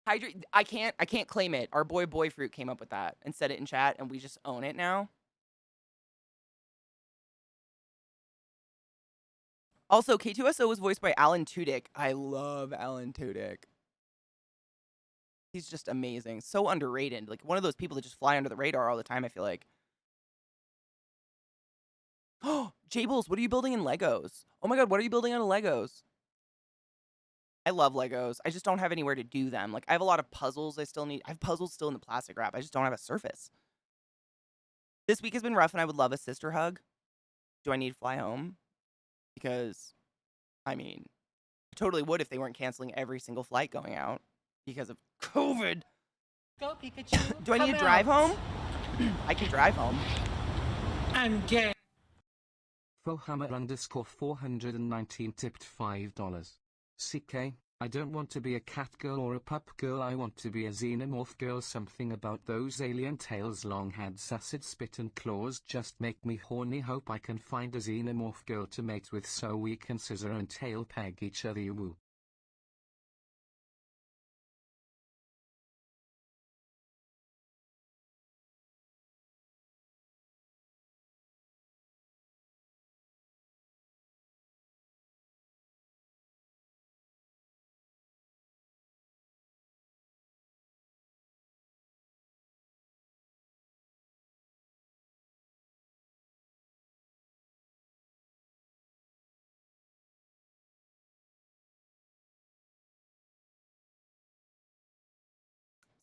Hydrate. I can't claim it. Our boy Boyfruit came up with that and said it in chat, and we just own it now. Also, K2SO was voiced by Alan Tudyk. I love Alan Tudyk. He's just amazing. So underrated. Like, one of those people that just fly under the radar all the time, I feel like. Oh, Jables, what are you building in Legos? Oh my god, what are you building out of Legos? I love Legos. I just don't have anywhere to do them. Like, I have a lot of puzzles I still need. I have puzzles still in the plastic wrap. I just don't have a surface. This week has been rough, and I would love a sister hug. Do I need to fly home? Because, I mean, I totally would if they weren't canceling every single flight going out because of COVID. Go, Pikachu. Do I need to drive home? I can drive home. I'm gay. Fohammer_419 tipped $5. CK, I don't want to be a cat girl or a pup girl, I want to be a xenomorph girl. Something about those alien tails, long heads, acid spit and claws just make me horny. Hope I can find a xenomorph girl to mate with so we can scissor and tail peg each other. Woo.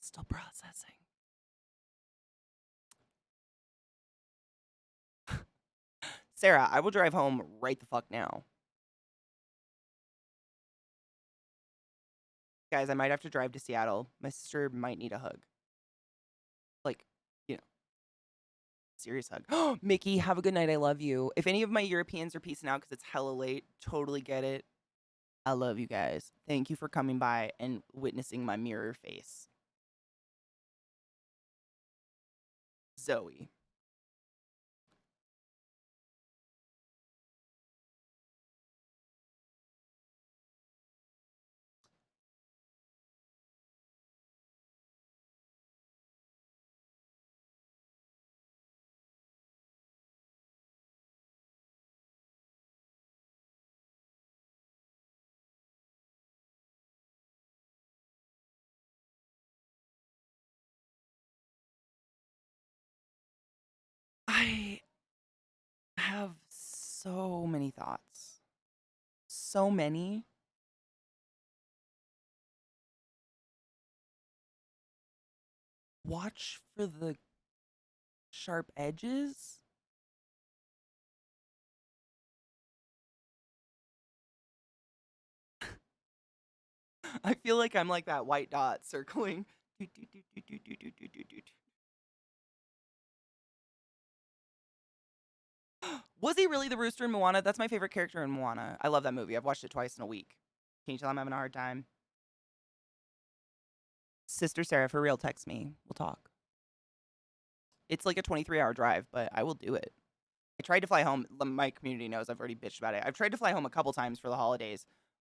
Still processing. Sarah, I will drive home right the fuck now. Guys, I might have to drive to Seattle. My sister might need a hug. Like, you know, serious hug. Mickey, have a good night. I love you. If any of my Europeans are peacing out because it's hella late, totally get it. I love you guys. Thank you for coming by and witnessing my mirror face. Zoe. I have so many thoughts. So many. Watch for the sharp edges. I feel like I'm like that white dot circling. Was he really the rooster in Moana? That's my favorite character in Moana. I love that movie. I've watched it twice in a week. Can you tell I'm having a hard time? Sister Sarah, for real, text me. We'll talk. It's like a 23-hour drive, but I will do it. I tried to fly home. My community knows I've already bitched about it. I've tried to fly home a couple times for the holidays,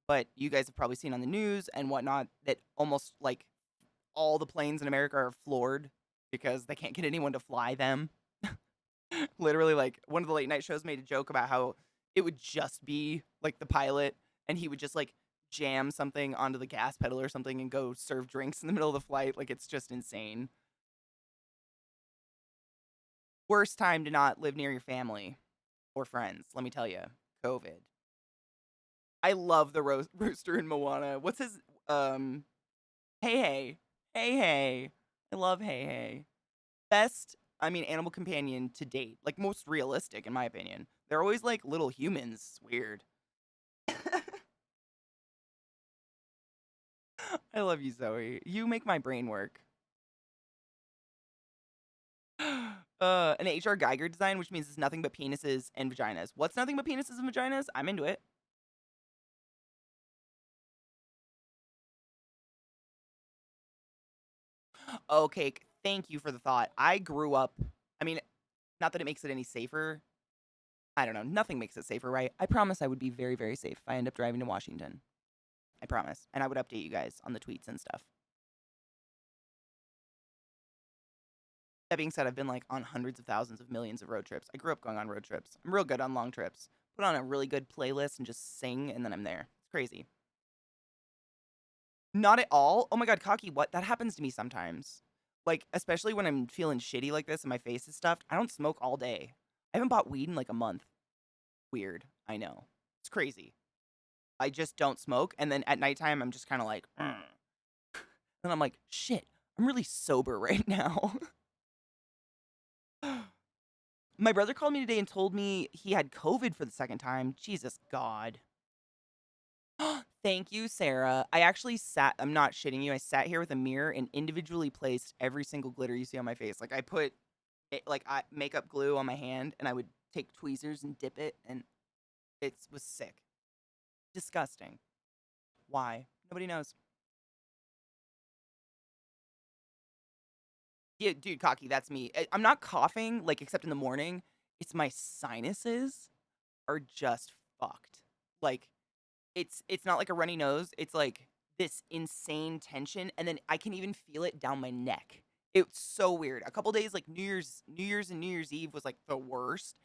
but you guys have probably seen on the news and whatnot that almost like all the planes in America are floored because they can't get anyone to fly them. Literally, like, one of the late night shows made a joke about how it would just be like the pilot and he would just like jam something onto the gas pedal or something and go serve drinks in the middle of the flight. Like, it's just insane. Worst time to not live near your family or friends, let me tell you. COVID. I love the rooster in Moana. What's his Hey Hey. Hey Hey. I love Hey Hey. Best, animal companion to date. Like, most realistic, in my opinion. They're always like little humans. It's weird. I love you, Zoe. You make my brain work. An HR Geiger design, which means it's nothing but penises and vaginas. What's nothing but penises and vaginas? I'm into it. Okay, thank you for the thought. I grew up, I mean, not that it makes it any safer. I don't know. Nothing makes it safer, right? I promise I would be very, very safe if I end up driving to Washington. I promise. And I would update you guys on the tweets and stuff. That being said, I've been like on hundreds of thousands of millions of road trips. I grew up going on road trips. I'm real good on long trips. Put on a really good playlist and just sing, and then I'm there. It's crazy. Not at all. Oh my god, Cocky, what? That happens to me sometimes. Like, especially when I'm feeling shitty like this and my face is stuffed. I don't smoke all day. I haven't bought weed in like a month. Weird. I know. It's crazy. I just don't smoke, and then at nighttime, I'm just kind of like, and I'm like, shit, I'm really sober right now. My brother called me today and told me he had COVID for the second time. Jesus God. Thank you, Sarah. I actually I'm not shitting you. I sat here with a mirror and individually placed every single glitter you see on my face. Like, I put makeup glue on my hand and I would take tweezers and dip it, and it was sick. Disgusting. Why? Nobody knows. Yeah, dude, Cocky, that's me. I'm not coughing, like, except in the morning. It's my sinuses are just fucked. Like, it's not like a runny nose. It's like this insane tension, and then I can even feel it down my neck. It's so weird. A couple days, like New Year's and New Year's Eve was like the worst.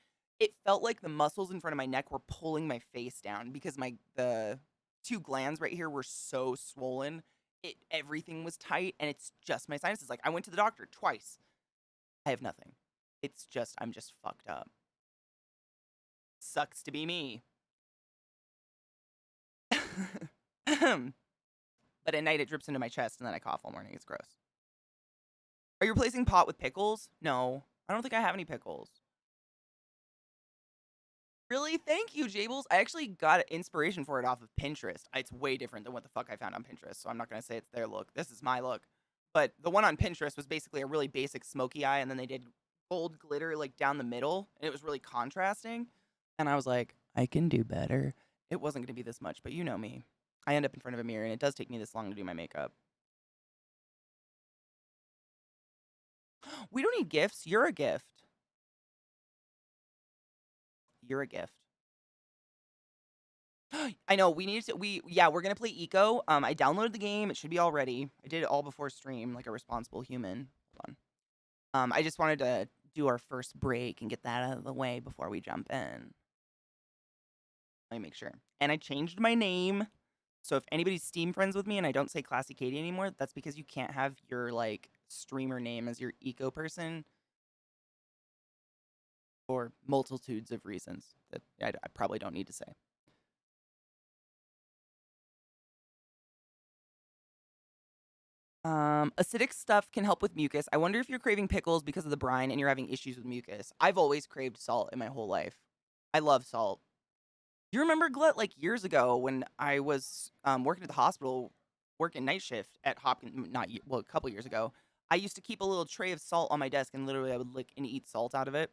It felt like the muscles in front of my neck were pulling my face down because the two glands right here were so swollen. Everything was tight, and it's just my sinuses. Like, I went to the doctor twice. I have nothing. It's just I'm just fucked up. Sucks to be me. But at night it drips into my chest and then I cough all morning. It's gross. Are you replacing pot with pickles? No. I don't think I have any pickles. Really? Thank you, Jables. I actually got inspiration for it off of Pinterest. It's way different than what the fuck I found on Pinterest, so I'm not going to say it's their look. This is my look. But the one on Pinterest was basically a really basic smoky eye, and then they did gold glitter like down the middle, and it was really contrasting. And I was like, I can do better. It wasn't going to be this much, but you know me. I end up in front of a mirror, and it does take me this long to do my makeup. We don't need gifts. You're a gift. You're a gift. I know, we need to we're gonna play Eco. I downloaded the game. It should be all ready. I did it all before stream, like a responsible human. Hold on. I just wanted to do our first break and get that out of the way before we jump in. Let me make sure. And I changed my name. So if anybody's Steam friends with me and I don't say ClassyKatie anymore, that's because you can't have your, like, streamer name as your Eco person. For multitudes of reasons that I probably don't need to say. Acidic stuff can help with mucus. I wonder if you're craving pickles because of the brine and you're having issues with mucus. I've always craved salt in my whole life. I love salt. You remember, Glut, like years ago when I was working at the hospital, working night shift at Hopkins, a couple years ago, I used to keep a little tray of salt on my desk and literally I would lick and eat salt out of it.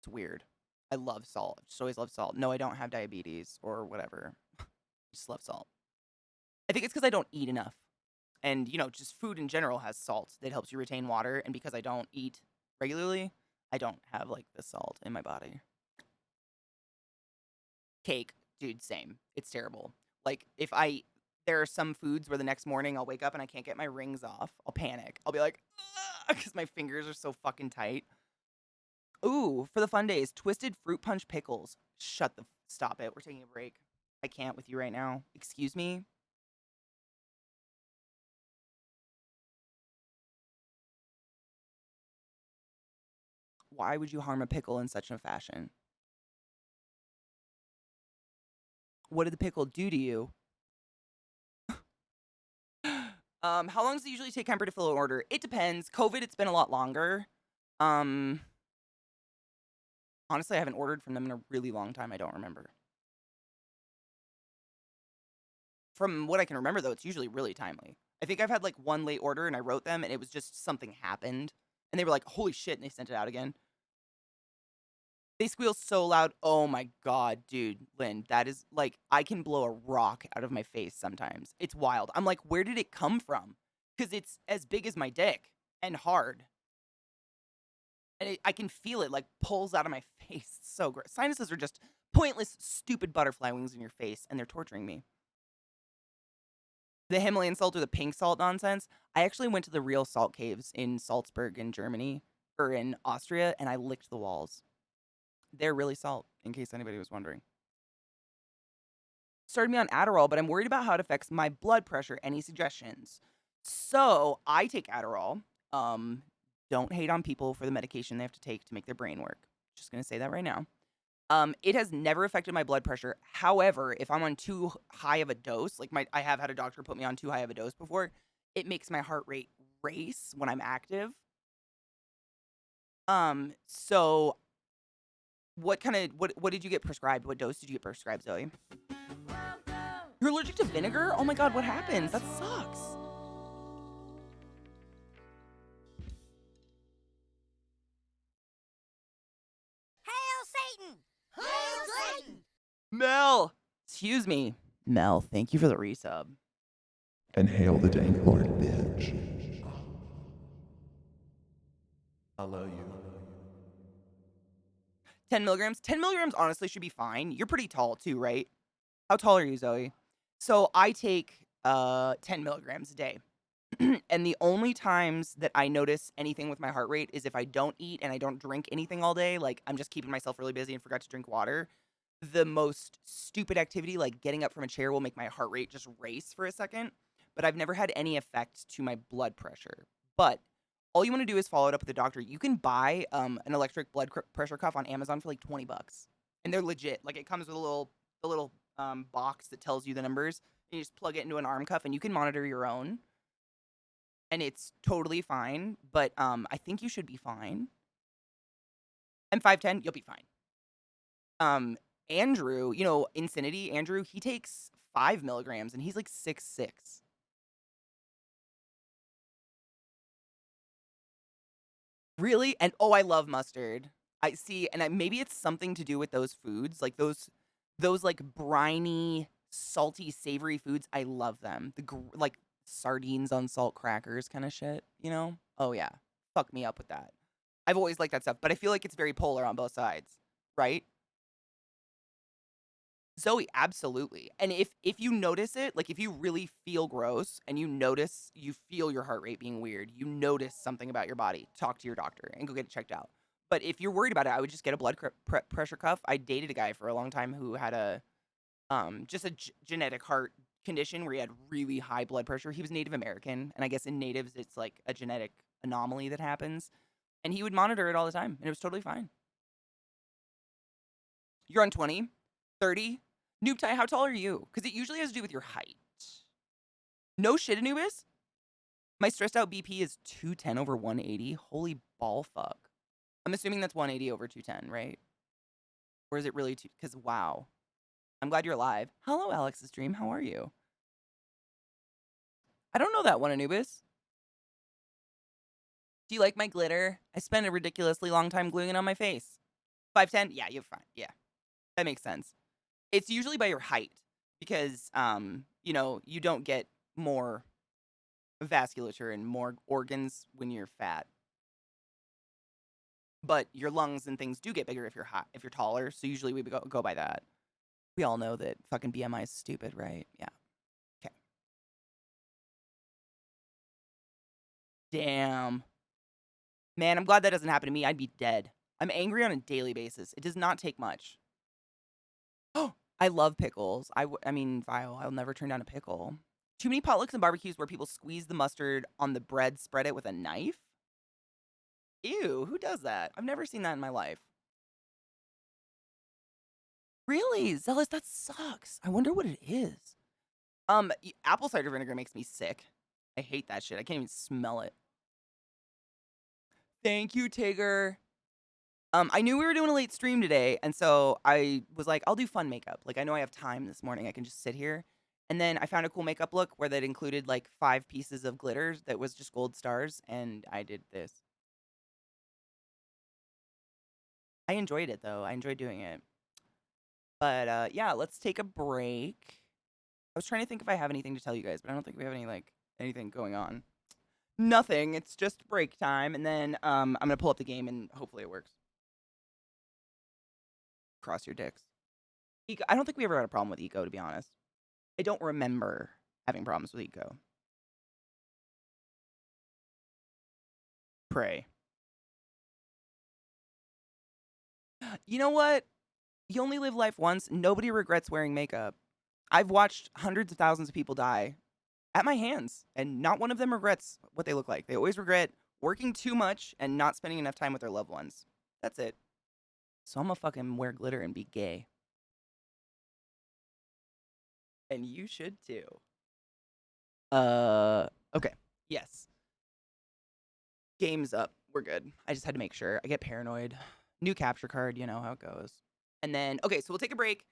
It's weird. I love salt. Just always love salt. No, I don't have diabetes or whatever. Just love salt. I think it's because I don't eat enough. And, just food in general has salt that helps you retain water. And because I don't eat regularly, I don't have, like, the salt in my body. Cake, dude, same. It's terrible. Like, there are some foods where the next morning I'll wake up and I can't get my rings off. I'll panic. I'll be like, because my fingers are so fucking tight. Ooh, for the fun days, twisted fruit punch pickles. Stop it. We're taking a break. I can't with you right now. Excuse me. Why would you harm a pickle in such a fashion? What did the pickle do to you? How long does it usually take Kemper to fill an order? It depends. COVID, it's been a lot longer. Honestly, I haven't ordered from them in a really long time. I don't remember. From what I can remember, though, it's usually really timely. I think I've had, like, one late order, and I wrote them, and it was just something happened. And they were like, holy shit, and they sent it out again. They squeal so loud. Oh my god, dude, Lynn, that is, like, I can blow a rock out of my face sometimes. It's wild. I'm like, where did it come from? Because it's as big as my dick and hard. And I can feel it, like, pulls out of my face. It's so gross. Sinuses are just pointless, stupid butterfly wings in your face, and they're torturing me. The Himalayan salt or the pink salt nonsense. I actually went to the real salt caves in Salzburg in Germany, or in Austria, and I licked the walls. They're really salt, in case anybody was wondering. Started me on Adderall, but I'm worried about how it affects my blood pressure. Any suggestions? So, I take Adderall. Don't hate on people for the medication they have to take to make their brain work. Just gonna say that right now. It has never affected my blood pressure. However, if I'm on too high of a dose, like I have had a doctor put me on too high of a dose before, it makes my heart rate race when I'm active. So what did you get prescribed? What dose did you get prescribed, Zoe? You're allergic to vinegar? Oh my god, what happens? That sucks. Hail Satan! Hail Satan! Mel! Excuse me. Mel, thank you for the resub. And hail the dank lord, bitch. I love you. 10 milligrams? 10 milligrams honestly should be fine. You're pretty tall too, right? How tall are you, Zoe? So I take 10 milligrams a day. And the only times that I notice anything with my heart rate is if I don't eat and I don't drink anything all day, like I'm just keeping myself really busy and forgot to drink water. The most stupid activity, like getting up from a chair, will make my heart rate just race for a second. But I've never had any effect to my blood pressure. But all you want to do is follow it up with a doctor. You can buy an electric blood pressure cuff on Amazon for like $20, and they're legit. Like, it comes with a little box that tells you the numbers. And you just plug it into an arm cuff, and you can monitor your own. And it's totally fine. But I think you should be fine. I'm 5'10", you'll be fine. Andrew, Infinity, Andrew, he takes 5 milligrams, and he's like 6'6". Really? And oh, I love mustard. I see, and maybe it's something to do with those foods, like those like briny, salty, savory foods. I love them. Like sardines on salt crackers kind of shit, Oh yeah. Fuck me up with that. I've always liked that stuff, but I feel like it's very polar on both sides, right? Zoe, absolutely. And if you notice it, like if you really feel gross and you feel your heart rate being weird, you notice something about your body, talk to your doctor and go get it checked out. But if you're worried about it, I would just get a blood pressure cuff. I dated a guy for a long time who had a just a genetic heart condition where he had really high blood pressure. He was Native American, and I guess in natives it's like a genetic anomaly that happens. And he would monitor it all the time, and it was totally fine. You're on 20, 30. Noobtai, how tall are you? Because it usually has to do with your height. No shit, Anubis? My stressed out BP is 210 over 180. Holy ball fuck. I'm assuming that's 180 over 210, right? Or is it really because wow. I'm glad you're alive. Hello, Alex's Dream. How are you? I don't know that one, Anubis. Do you like my glitter? I spent a ridiculously long time gluing it on my face. 5'10"? Yeah, you're fine. Yeah, that makes sense. It's usually by your height because, you know, you don't get more vasculature and more organs when you're fat. But your lungs and things do get bigger if you're hot, if you're taller. So usually we go by that. We all know that fucking BMI is stupid, right? Yeah. Okay. Damn. Man, I'm glad that doesn't happen to me. I'd be dead. I'm angry on a daily basis. It does not take much. Oh, I love pickles. I mean, I'll never turn down a pickle. Too many potlucks and barbecues where people squeeze the mustard on the bread, spread it with a knife? Ew, who does that? I've never seen that in my life. Really? Zealous, that sucks. I wonder what it is. Apple cider vinegar makes me sick. I hate that shit. I can't even smell it. Thank you, Tigger. I knew we were doing a late stream today, and so I was like, I'll do fun makeup. Like, I know I have time this morning. I can just sit here. And then I found a cool makeup look where that included like 5 pieces of glitter that was just gold stars, and I did this. I enjoyed it though. I enjoyed doing it. But yeah, let's take a break. I was trying to think if I have anything to tell you guys, but I don't think we have anything going on. Nothing. It's just break time, and then I'm gonna pull up the game and hopefully it works. Cross your dicks. Eco, I don't think we ever had a problem with Eco, to be honest. I don't remember having problems with Eco. Pray. You know what? You only live life once. Nobody regrets wearing makeup. I've watched hundreds of thousands of people die at my hands, and not one of them regrets what they look like. They always regret working too much and not spending enough time with their loved ones. That's it. So I'm gonna fucking wear glitter and be gay. And you should too. Okay. Yes. Game's up. We're good. I just had to make sure. I get paranoid. New capture card, you know how it goes. And then, okay, so we'll take a break.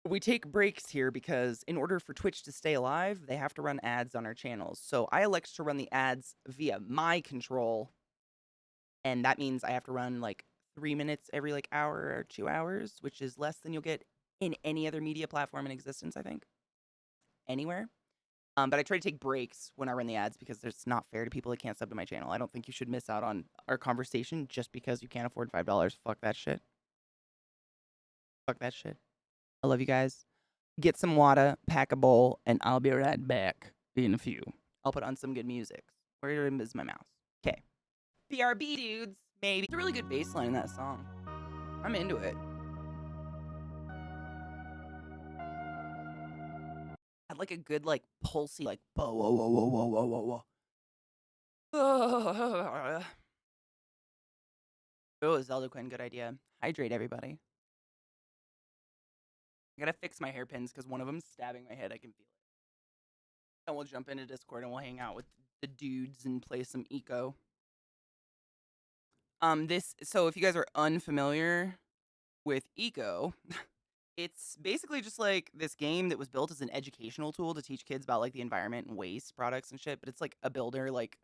We take breaks here because in order for Twitch to stay alive, they have to run ads on our channels. So I elect to run the ads via my control. And that means I have to run like 3 minutes every like hour or 2 hours, which is less than you'll get in any other media platform in existence, I think. Anywhere. But I try to take breaks when I run the ads because it's not fair to people that can't sub to my channel. I don't think you should miss out on our conversation just because you can't afford $5. Fuck that shit. Fuck that shit. I love you guys. Get some water, pack a bowl, and I'll be right back in a few. I'll put on some good music. Where is my mouse? Okay. BRB, dudes. Maybe. It's a really good bass line in that song. I'm into it. Had like a good, like, pulsy, like, whoa, whoa, whoa, whoa, whoa, whoa, whoa, whoa. Oh, Zelda Quinn, good idea. Hydrate, everybody. I gotta fix my hairpins because one of them's stabbing my head. I can feel it. And we'll jump into Discord and we'll hang out with the dudes and play some Eco. So if you guys are unfamiliar with Eco, it's basically just like this game that was built as an educational tool to teach kids about like the environment and waste products and shit. But it's like a builder, like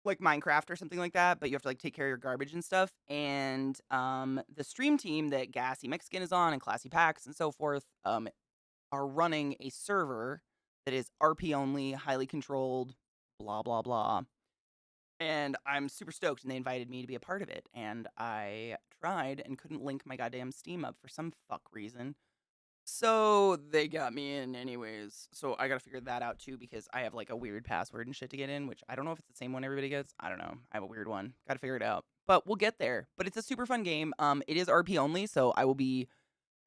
Minecraft or something like that, but you have to like take care of your garbage and stuff. And the stream team that Gassy Mexican is on and Classy Packs and so forth are running a server that is RP only, highly controlled, blah blah blah. And I'm super stoked, and they invited me to be a part of it. And I tried and couldn't link my goddamn Steam up for some fuck reason. So they got me in anyways. So I gotta figure that out too because I have like a weird password and shit to get in, which I don't know if it's the same one everybody gets. I don't know. I have a weird one. Gotta figure it out. But we'll get there. But it's a super fun game. It is RP only, so I will be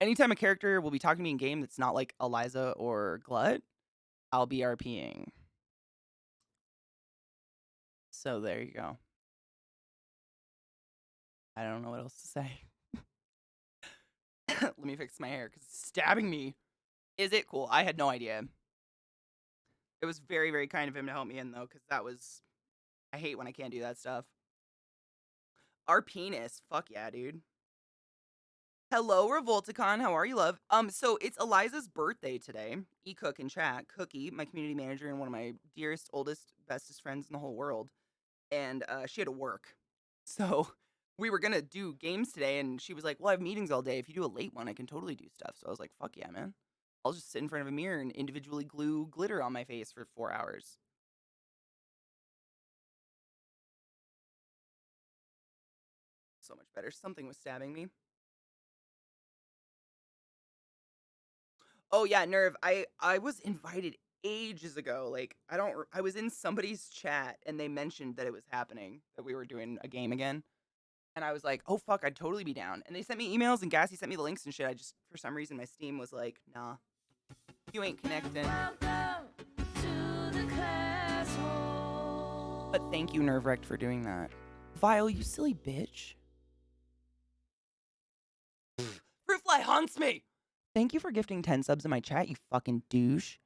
anytime a character will be talking to me in game that's not like Eliza or Glut, I'll be RPing. So there you go. I don't know what else to say. Let me fix my hair because it's stabbing me. Is it cool? I had no idea. It was very, very kind of him to help me in though, because that was. I hate when I can't do that stuff. Our penis. Fuck yeah, dude. Hello, Revolticon. How are you, love? So it's Eliza's birthday today. E-Cook in chat. Cookie, my community manager and one of my dearest, oldest, bestest friends in the whole world. And she had to work. So we were gonna do games today, and she was like, well, I have meetings all day. If you do a late one, I can totally do stuff. So I was like, fuck yeah, man. I'll just sit in front of a mirror and individually glue glitter on my face for 4 hours. So much better. Something was stabbing me. Oh yeah, Nerve. I was invited ages ago. Like I was in somebody's chat and they mentioned that it was happening, that we were doing a game again. And I was like, "Oh fuck, I'd totally be down." And they sent me emails and Gassy sent me the links and shit. I just for some reason my Steam was like, "Nah, you ain't connecting." But thank you, Nerve-wrecked, for doing that. Vile, you silly bitch. Fruitfly haunts me! Thank you for gifting 10 subs in my chat, you fucking douche.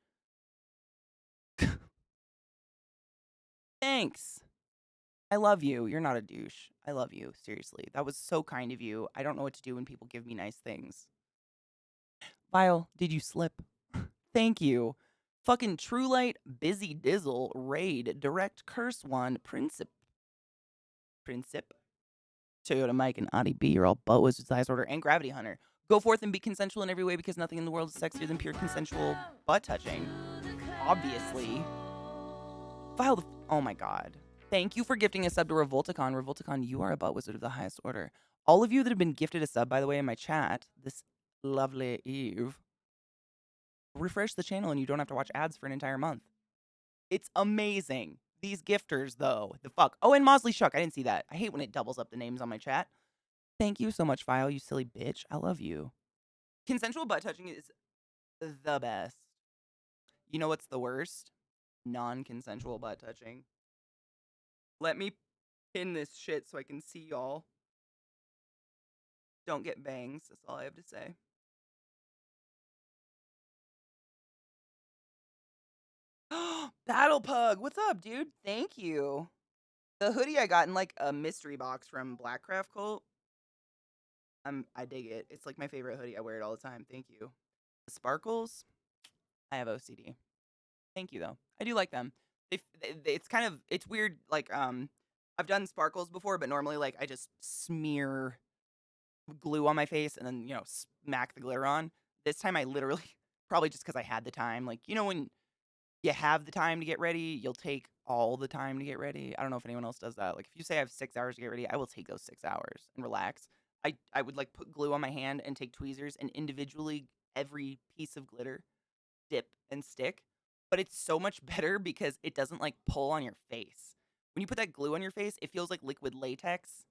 Thanks. I love you. You're not a douche. I love you. Seriously. That was so kind of you. I don't know what to do when people give me nice things. Vile, did you slip? Thank you. Fucking True Light, Busy Dizzle, Raid, Direct Curse One, Princip, Toyota Mike, and Adi B. You're all butt wizards, highest order, and Gravity Hunter. Go forth and be consensual in every way because nothing in the world is sexier than pure consensual butt touching. Obviously. Vile, oh my god. Thank you for gifting a sub to Revolticon. Revolticon, you are a butt wizard of the highest order. All of you that have been gifted a sub, by the way, in my chat, this lovely eve, refresh the channel and you don't have to watch ads for an entire month. It's amazing. These gifters, though. The fuck. Oh, and Mosley Shuck. I didn't see that. I hate when it doubles up the names on my chat. Thank you so much, File, you silly bitch. I love you. Consensual butt touching is the best. You know what's the worst? Non-consensual butt touching. Let me pin this shit so I can see y'all. Don't get bangs. That's all I have to say. Battle Pug, what's up, dude? Thank you. The hoodie I got in like a mystery box from Blackcraft Cult. I dig it. It's like my favorite hoodie. I wear it all the time. Thank you. The sparkles, I have OCD. Thank you though. I do like them. It's kind of it's weird. Like I've done sparkles before, but normally like I just smear glue on my face and then smack the glitter on. This time I literally probably just because I had the time. Like when you have the time to get ready, you'll take all the time to get ready. I don't know if anyone else does that. Like if you say I have 6 hours to get ready, I will take those 6 hours and relax. I would like put glue on my hand and take tweezers and individually every piece of glitter dip and stick. But it's so much better because it doesn't like pull on your face. When you put that glue on your face, it feels like liquid latex.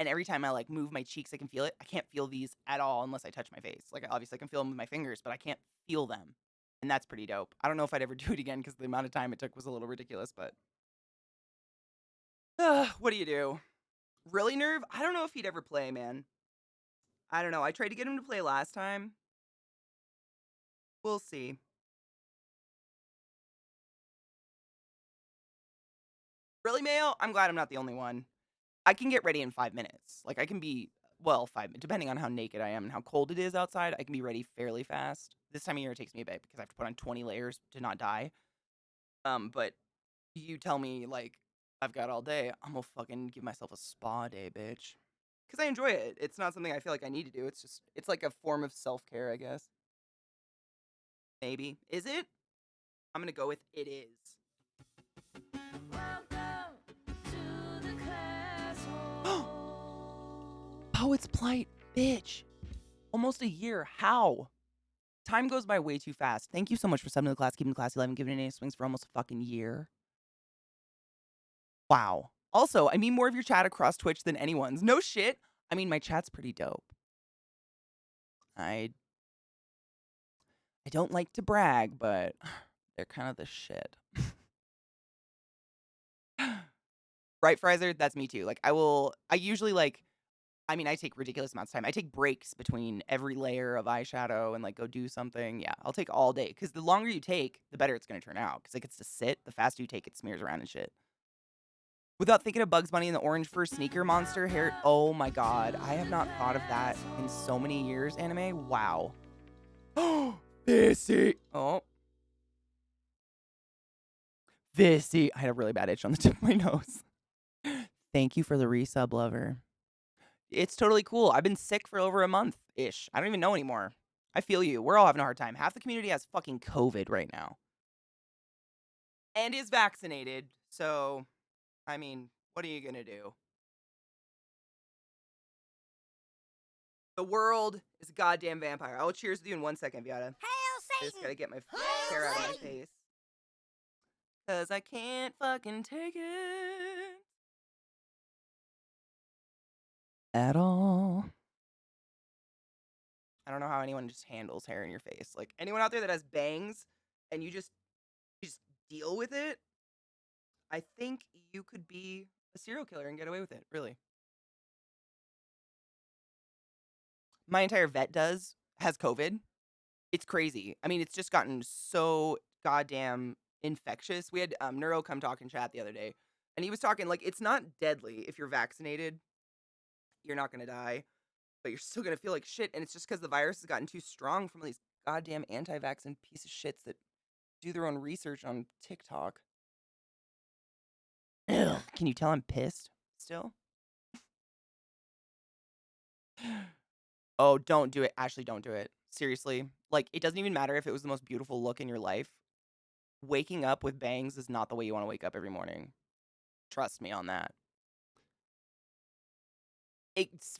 And every time I like move my cheeks, I can feel it. I can't feel these at all unless I touch my face. Like obviously I can feel them with my fingers, but I can't feel them. And that's pretty dope. I don't know if I'd ever do it again because the amount of time it took was a little ridiculous, but what do you do? Really, Nerve? I don't know if he'd ever play, man. I don't know. I tried to get him to play last time. We'll see. Really, Mayo? I'm glad I'm not the only one. I can get ready in 5 minutes. Like, I can be, well, 5 minutes, depending on how naked I am and how cold it is outside, I can be ready fairly fast. This time of year, it takes me a bit because I have to put on 20 layers to not die. But you tell me, like, I've got all day, I'm gonna fucking give myself a spa day, bitch. Because I enjoy it. It's not something I feel like I need to do. It's like a form of self-care, I guess. Maybe. Is it? I'm gonna go with it is. Poet's Plight, bitch. Almost a year. How? Time goes by way too fast. Thank you so much for subbing to the class, keeping the class alive, and giving it any swings for almost a fucking year. Wow. Also, I mean more of your chat across Twitch than anyone's. No shit. I mean, my chat's pretty dope. I don't like to brag, but they're kind of the shit. Right, Frizer? That's me too. Like, I usually I take ridiculous amounts of time. I take breaks between every layer of eyeshadow and like go do something. Yeah, I'll take all day because the longer you take, the better it's going to turn out because it gets to sit. The faster you take, it smears around and shit. Without thinking of Bugs Bunny and the orange fur sneaker monster hair. Oh my god. I have not thought of that in so many years, anime. Wow. Oh, Vissy. Oh. Vissy. I had a really bad itch on the tip of my nose. Thank you for the resub, lover. It's totally cool. I've been sick for over a month-ish. I don't even know anymore. I feel you. We're all having a hard time. Half the community has fucking COVID right now. And is vaccinated. So, I mean, what are you gonna do? The world is a goddamn vampire. I will cheers with you in 1 second, Viata. Hail I just Satan! gotta get my Hail hair out of my Satan! face. Cause I can't fucking take it. At all. I don't know how anyone just handles hair in your face. Like, anyone out there that has bangs and you just deal with it, I think you could be a serial killer and get away with it, really. My entire vet has COVID. It's crazy. I mean, it's just gotten so goddamn infectious. We had Neuro come talk in chat the other day, and he was talking like it's not deadly if you're vaccinated. You're not gonna die, but you're still gonna feel like shit, and it's just because the virus has gotten too strong from these goddamn anti-vaccine piece of shits that do their own research on TikTok. Ugh. Can you tell I'm pissed still? Oh, don't do it. Ashley, don't do it. Seriously. Like, it doesn't even matter if it was the most beautiful look in your life. Waking up with bangs is not the way you want to wake up every morning. Trust me on that.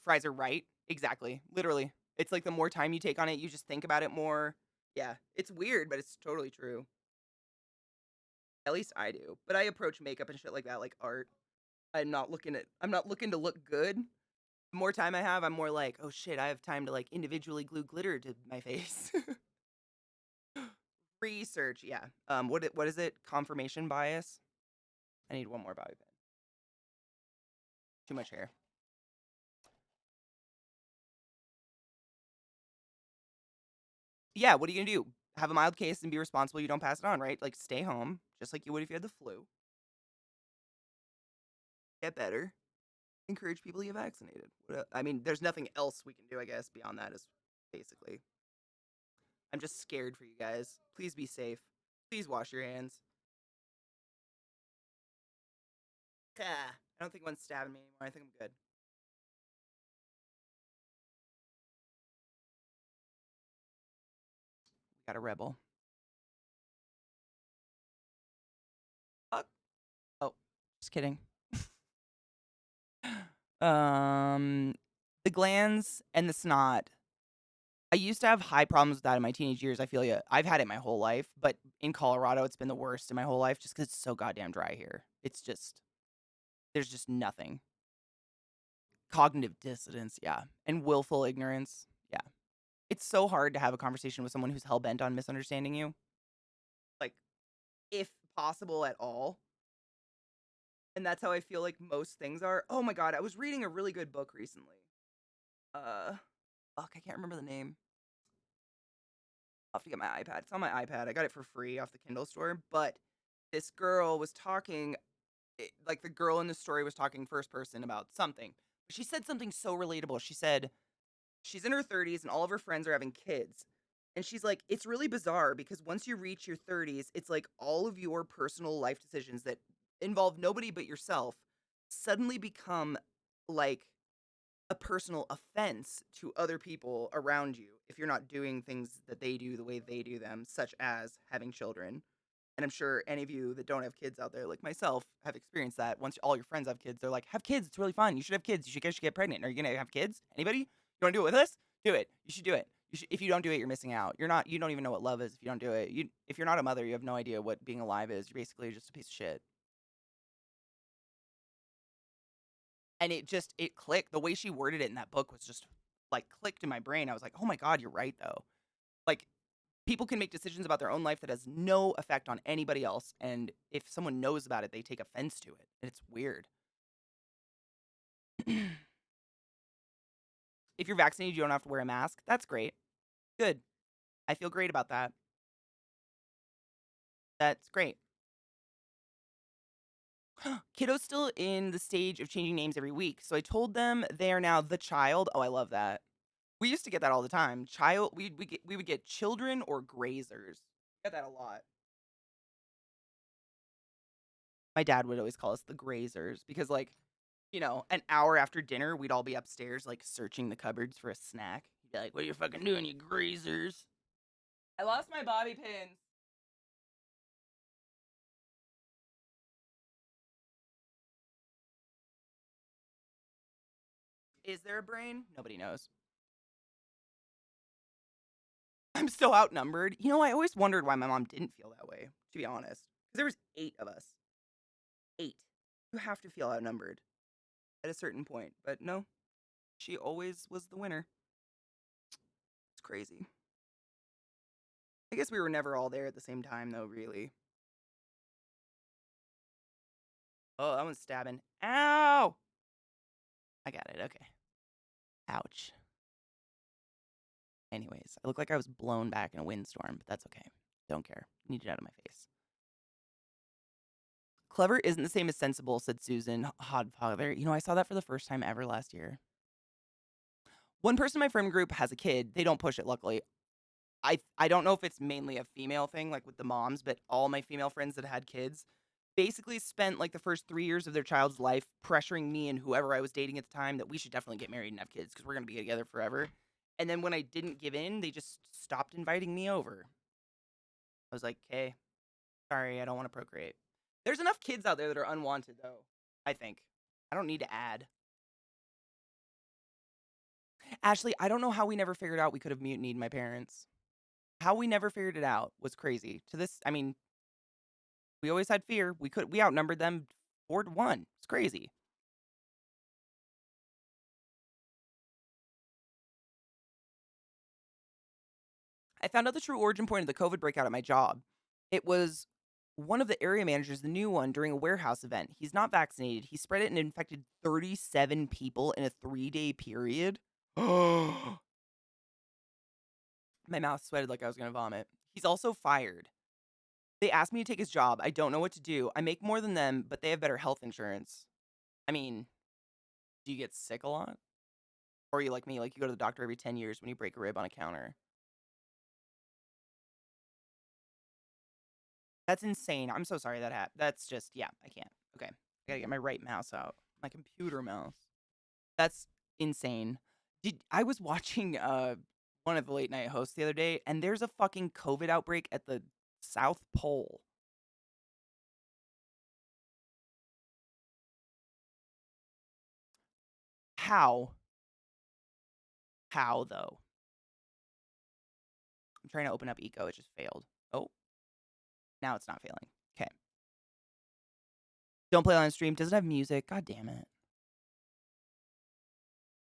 Fries are right. Exactly. Literally. It's like the more time you take on it, you just think about it more. Yeah. It's weird, but it's totally true. At least I do. But I approach makeup and shit like that like art. I'm not looking to look good. The more time I have, I'm more like, oh shit, I have time to like individually glue glitter to my face. Research, yeah. What is it? Confirmation bias? I need one more bobby pin. Too much hair. Yeah, what are you gonna do? Have a mild case and be responsible you don't pass it on, right? Like stay home, just like you would if you had the flu. Get better. Encourage people to get vaccinated. I mean, there's nothing else we can do, I guess, beyond that is basically. I'm just scared for you guys. Please be safe. Please wash your hands. I don't think one's stabbing me anymore. I think I'm good. We got a rebel. Fuck. Oh, just kidding. The glands and the snot. I used to have high problems with that in my teenage years. I feel you. I've had it my whole life, but in Colorado, it's been the worst in my whole life just because it's so goddamn dry here. It's just, there's just nothing. Cognitive dissonance, yeah. And willful ignorance, yeah. It's so hard to have a conversation with someone who's hell bent on misunderstanding you. Like, if possible at all. And that's how I feel like most things are. Oh my god, I was reading a really good book recently. Fuck, I can't remember the name. I'll have to get my iPad. It's on my iPad. I got it for free off the Kindle store. But this girl was talking, like the girl in the story was talking first person about something. She said something so relatable. She said she's in her 30s and all of her friends are having kids. And she's like, it's really bizarre because once you reach your 30s, it's like all of your personal life decisions that involve nobody but yourself suddenly become like a personal offense to other people around you if you're not doing things that they do the way they do them, such as having children. And I'm sure any of you that don't have kids out there, like myself, have experienced that. Once all your friends have kids, they're like, have kids. It's really fun. You should have kids. You should get pregnant. Are you going to have kids? Anybody? You want to do it with us? Do it. You should do it. If you don't do it, you're missing out. You don't even know what love is if you don't do it. If you're not a mother, you have no idea what being alive is. You're basically just a piece of shit. And it clicked. The way she worded it in that book was just like clicked in my brain. I was like, oh my God, you're right though. Like people can make decisions about their own life that has no effect on anybody else. And if someone knows about it, they take offense to it. And it's weird. If you're vaccinated, you don't have to wear a mask. That's great. Good. I feel great about that. That's great. Kiddo's still in the stage of changing names every week. So I told them they are now the child. Oh, I love that. We used to get that all the time. We would get children or grazers. Get that a lot. My dad would always call us the grazers because like You know, an hour after dinner, we'd all be upstairs, like, searching the cupboards for a snack. He'd be like, "What are you fucking doing, you greasers?" I lost my bobby pins. Is there a brain? Nobody knows. I'm so outnumbered. You know, I always wondered why my mom didn't feel that way, to be honest. 'Cause there was 8 of us. 8. You have to feel outnumbered at a certain point, but no, she always was the winner. It's crazy. I guess we were never all there at the same time, though, really. Oh, that one's stabbing. Ow! I got it, okay. Ouch. Anyways, I look like I was blown back in a windstorm, but that's okay. Don't care. Need it out of my face. Clever isn't the same as sensible, said Susan Hodfather. You know, I saw that for the first time ever last year. One person in my friend group has a kid. They don't push it, luckily. I don't know if it's mainly a female thing, like with the moms, but all my female friends that had kids basically spent like the first 3 years of their child's life pressuring me and whoever I was dating at the time that we should definitely get married and have kids because we're going to be together forever. And then when I didn't give in, they just stopped inviting me over. I was like, "Okay, sorry, I don't want to procreate." There's enough kids out there that are unwanted, though, I think. I don't need to add. Ashley, I don't know how we never figured out we could have mutinied my parents. How we never figured it out was crazy. To this, I mean, we always had fear. We outnumbered them 4-1. It's crazy. I found out the true origin point of the COVID breakout at my job. It was one of the area managers, the new one, during a warehouse event. He's not vaccinated. He spread it and infected 37 people in a 3-day period. My mouth sweated like I was going to vomit. He's also fired. They asked me to take his job. I don't know what to do. I make more than them, but they have better health insurance. I mean, do you get sick a lot? Or are you like me, like you go to the doctor every 10 years when you break a rib on a counter? That's insane. I'm so sorry that happened. That's just, yeah, I can't. Okay. I gotta get my right mouse out. My computer mouse. That's insane. I was watching one of the late night hosts the other day, and there's a fucking COVID outbreak at the South Pole. How? How though? I'm trying to open up Eco. It just failed. Oh, now it's not failing. Okay. Don't play on stream. Does it have music? God damn it.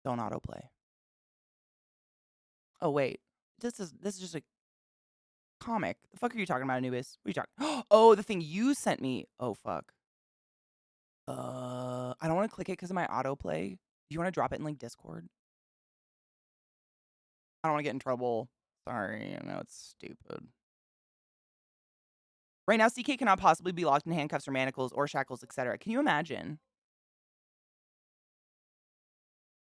Don't autoplay. Oh wait. This is just a comic. The fuck are you talking about, Anubis? What are you talking? Oh, the thing you sent me. Oh fuck. I don't want to click it because of my autoplay. Do you want to drop it in like Discord? I don't want to get in trouble. Sorry, I know it's stupid. Right now, CK cannot possibly be locked in handcuffs or manacles or shackles, etc. Can you imagine?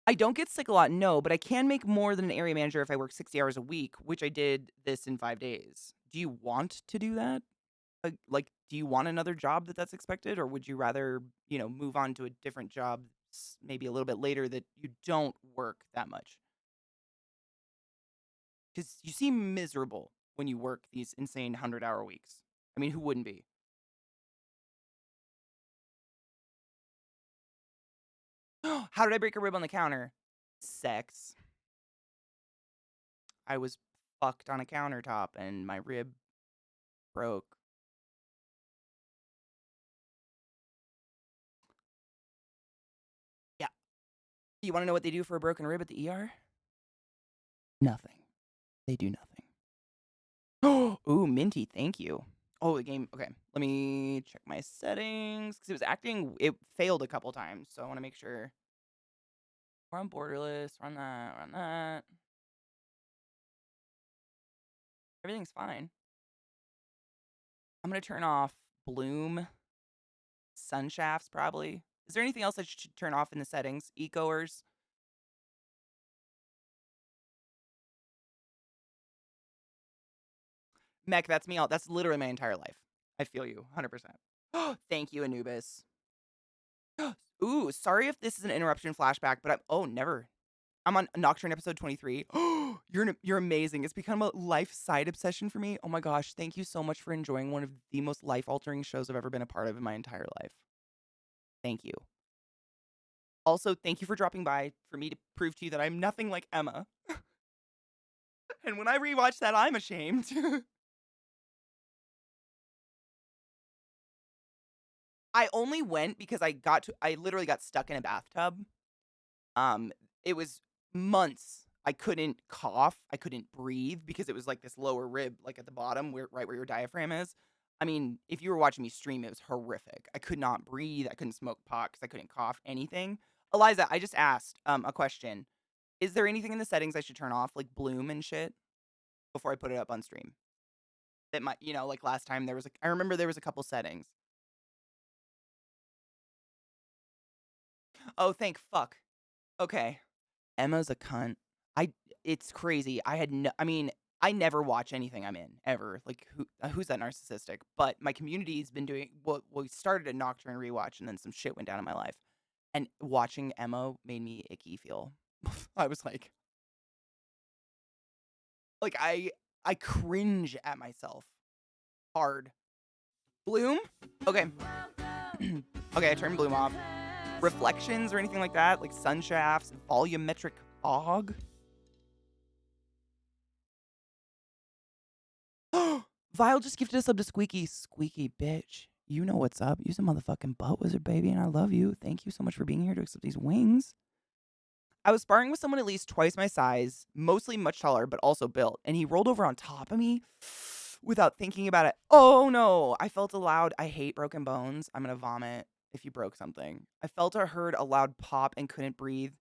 I don't get sick a lot, no, but I can make more than an area manager if I work 60 hours a week, which I did this in 5 days. Do you want to do that? Like, do you want another job that's expected, or would you rather, move on to a different job maybe a little bit later that you don't work that much? Because you seem miserable when you work these insane 100-hour weeks. I mean, who wouldn't be? How did I break a rib on the counter? Sex. I was fucked on a countertop and my rib broke. Yeah. You want to know what they do for a broken rib at the ER? Nothing. They do nothing. Ooh, Minty, thank you. Oh, the game. Okay, let me check my settings because it failed a couple times, so I want to make sure. We're on borderless. Run that. Run that. Everything's fine. I'm gonna turn off bloom, sun shafts probably. Is there anything else I should turn off in the settings? Ecoers. Mech, that's me. That's literally my entire life. I feel you, 100%. Thank you, Anubis. Ooh, sorry if this is an interruption flashback, but never. I'm on Nocturne episode 23. You're amazing. It's become a life side obsession for me. Oh my gosh, thank you so much for enjoying one of the most life-altering shows I've ever been a part of in my entire life. Thank you. Also, thank you for dropping by for me to prove to you that I'm nothing like Emma. And when I rewatch that, I'm ashamed. I only went because I literally got stuck in a bathtub. Um, it was months. I couldn't cough. I couldn't breathe because it was like this lower rib, like at the bottom, right where your diaphragm is. I mean, if you were watching me stream, it was horrific. I could not breathe. I couldn't smoke pot because I couldn't cough anything. Eliza, I just asked a question. Is there anything in the settings I should turn off, like bloom and shit, before I put it up on stream? That might, like last time I remember there was a couple settings. Oh, thank fuck. Okay. Emma's a cunt. It's crazy. I never watch anything I'm in ever. Like who's that narcissistic? But my community's been doing we started a Nocturne rewatch and then some shit went down in my life. And watching Emma made me icky feel. I was like I cringe at myself hard. Bloom? Okay. Okay, I turned bloom off. Reflections or anything like that, like sun shafts, volumetric fog. Vile just gifted us up to Squeaky. Squeaky bitch. You know what's up. You's a motherfucking butt wizard, baby, and I love you. Thank you so much for being here to accept these wings. I was sparring with someone at least twice my size, mostly much taller, but also built, and he rolled over on top of me without thinking about it. Oh no, I felt a loud, I hate broken bones. I'm gonna vomit if you broke something. I felt or heard a loud pop and couldn't breathe.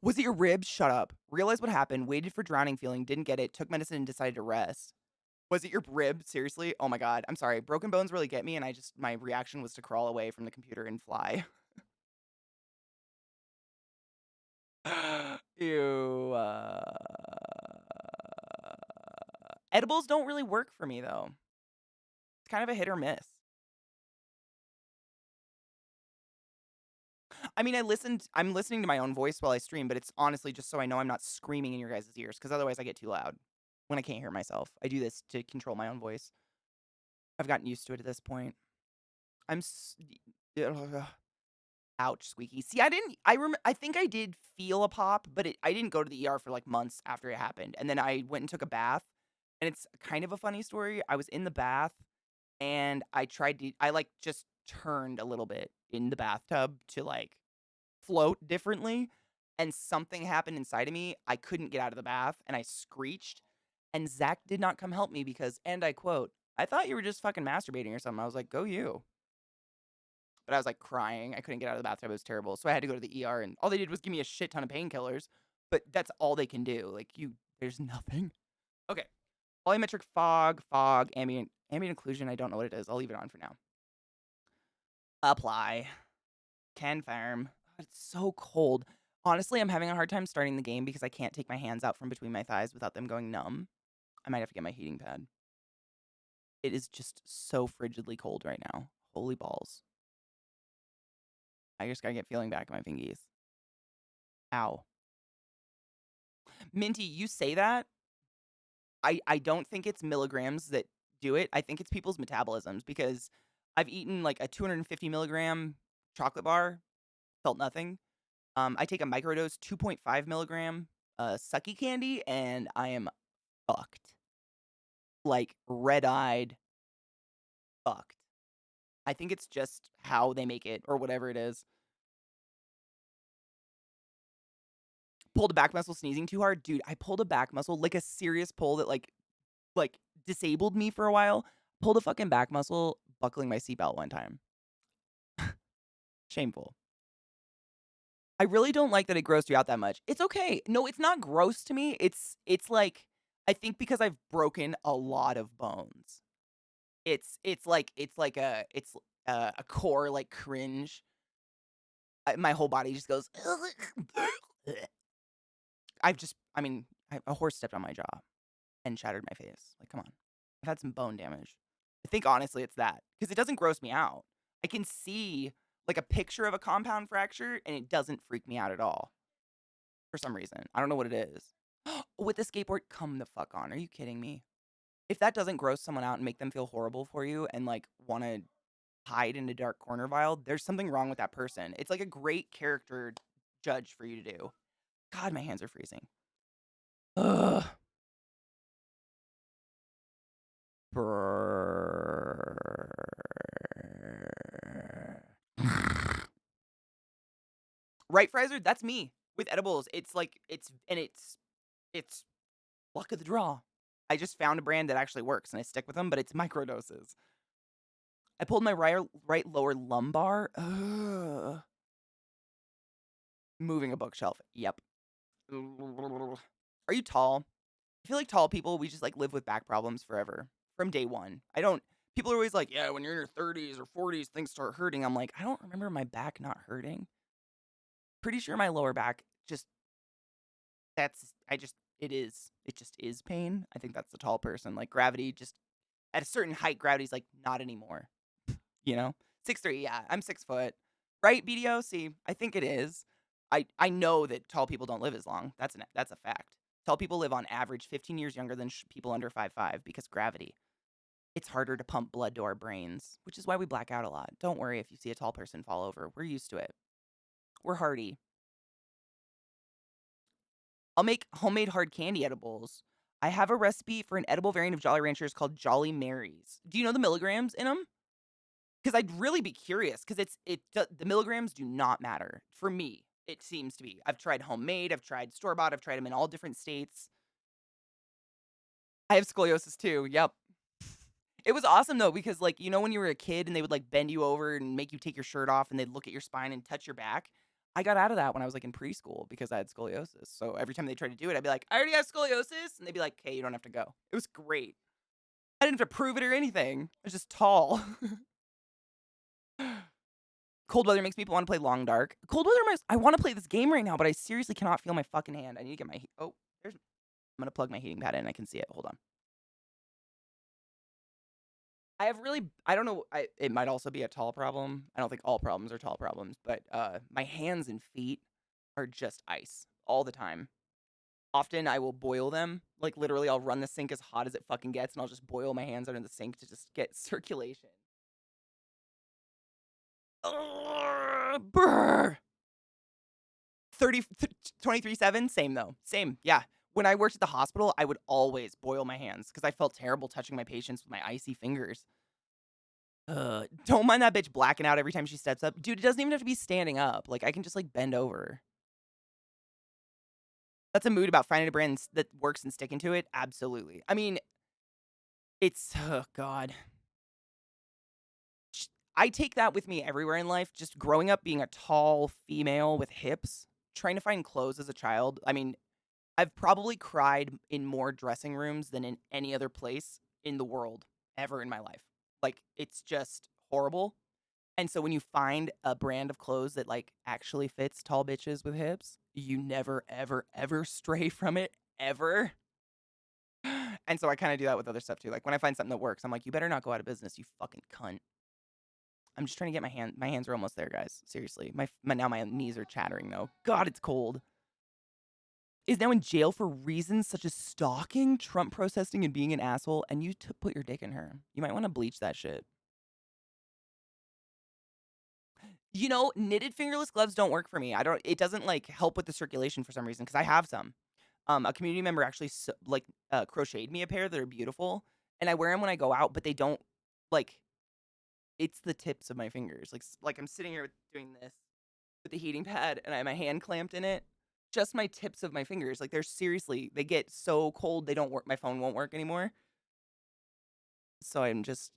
Was it your ribs? Shut up. Realized what happened, waited for drowning feeling, didn't get it, took medicine and decided to rest. Was it your rib? Seriously? Oh my god. I'm sorry. Broken bones really get me, and my reaction was to crawl away from the computer and fly. Ew. Edibles don't really work for me, though. It's kind of a hit or miss. I mean, I'm listening to my own voice while I stream, but it's honestly just so I know I'm not screaming in your guys' ears, because otherwise I get too loud when I can't hear myself. I do this to control my own voice. I've gotten used to it at this point. Ouch, Squeaky. See, I think I did feel a pop, but I didn't go to the ER for like months after it happened. And then I went and took a bath, and it's kind of a funny story. I was in the bath and I like just turned a little bit in the bathtub to like float differently, and something happened inside of me. I couldn't get out of the bath and I screeched, and Zach did not come help me because, and I quote, "I thought you were just fucking masturbating or something." I was like, "Go you." But I was like crying. I couldn't get out of the bathtub. It was terrible. So I had to go to the ER, and all they did was give me a shit ton of painkillers. But that's all they can do. Like there's nothing. Okay. Volumetric fog, ambient occlusion. I don't know what it is. I'll leave it on for now. Apply. Confirm. It's so cold. Honestly, I'm having a hard time starting the game because I can't take my hands out from between my thighs without them going numb. I might have to get my heating pad. It is just so frigidly cold right now. Holy balls. I just gotta get feeling back in my fingies. Ow. Minty, you say that. I don't think it's milligrams that do it. I think it's people's metabolisms, because I've eaten like a 250 milligram chocolate bar, felt nothing. I take a microdose 2.5 milligram sucky candy, and I am fucked. Like red-eyed fucked. I think it's just how they make it or whatever it is. Pulled a back muscle sneezing too hard. Dude, I pulled a back muscle, like a serious pull that like disabled me for a while. Pulled a fucking back muscle buckling my seatbelt one time. Shameful. I really don't like that it grossed you out that much. It's okay. No, it's not gross to me. It's like, I think because I've broken a lot of bones. It's a core like cringe. My whole body just goes. A horse stepped on my jaw and shattered my face. Like, come on. I've had some bone damage. I think honestly it's that, because it doesn't gross me out. I can see like a picture of a compound fracture, and it doesn't freak me out at all for some reason. I don't know what it is. With the skateboard, come the fuck on. Are you kidding me? If that doesn't gross someone out and make them feel horrible for you and like want to hide in a dark corner vial, there's something wrong with that person. It's like a great character judge for you to do. God, my hands are freezing. Ugh. Right, Fraser? That's me with edibles. It's like it's luck of the draw. I just found a brand that actually works and I stick with them, but it's microdoses. I pulled my right lower lumbar. Ugh. Moving a bookshelf. Yep. Are you tall? I feel like tall people, we just like live with back problems forever from day one. People are always like, yeah, when you're in your 30s or 40s, things start hurting. I'm like, I don't remember my back not hurting. Pretty sure my lower back it just is pain. I think that's the tall person. Like gravity just, at a certain height, gravity's like, not anymore. You know? 6'3", yeah, I'm 6 foot. Right, BDO? See, I think it is. I know that tall people don't live as long. That's a fact. Tall people live on average 15 years younger than people under 5'5" because gravity. It's harder to pump blood to our brains, which is why we black out a lot. Don't worry if you see a tall person fall over. We're used to it. We're hardy. I'll make homemade hard candy edibles. I have a recipe for an edible variant of Jolly Ranchers called Jolly Marys. Do you know the milligrams in them? Because I'd really be curious. Because the milligrams do not matter for me. It seems to be. I've tried homemade. I've tried store bought. I've tried them in all different states. I have scoliosis too. Yep. It was awesome though because like when you were a kid and they would like bend you over and make you take your shirt off and they'd look at your spine and touch your back. I got out of that when I was like in preschool because I had scoliosis. So every time they tried to do it, I'd be like, I already have scoliosis, and they'd be like, "Okay, you don't have to go." It was great. I didn't have to prove it or anything. I was just tall. Cold weather makes people want to play long dark. Cold weather I want to play this game right now, but I seriously cannot feel my fucking hand. I need to get my I'm gonna plug my heating pad in. I can see it. Hold on. I don't know, it might also be a tall problem. I don't think all problems are tall problems, but my hands and feet are just ice all the time. Often I will boil them. Like literally I'll run the sink as hot as it fucking gets and I'll just boil my hands under the sink to just get circulation. Brr. 23/7, same though. Same, yeah. When I worked at the hospital, I would always boil my hands because I felt terrible touching my patients with my icy fingers. Don't mind that bitch blacking out every time she steps up. Dude, it doesn't even have to be standing up. Like, I can just, like, bend over. That's a mood about finding a brand that works and sticking to it? Absolutely. I mean, oh, God. I take that with me everywhere in life. Just growing up being a tall female with hips, trying to find clothes as a child. I mean, I've probably cried in more dressing rooms than in any other place in the world ever in my life. Like, it's just horrible. And so when you find a brand of clothes that like actually fits tall bitches with hips, you never, ever, ever stray from it ever. And so I kind of do that with other stuff too. Like when I find something that works, I'm like, you better not go out of business, you fucking cunt. I'm just trying to get my hands are almost there, guys. Seriously. Now my knees are chattering though. God, it's cold. Is now in jail for reasons such as stalking, Trump protesting, and being an asshole, and you put your dick in her. You might want to bleach that shit. Knitted fingerless gloves don't work for me. It doesn't like help with the circulation for some reason because I have some. A community member actually crocheted me a pair that are beautiful, and I wear them when I go out, but they don't like. It's the tips of my fingers, like I'm sitting here doing this with the heating pad, and I have my hand clamped in it. Just my tips of my fingers, like they get so cold they don't work. My phone won't work anymore, so I'm just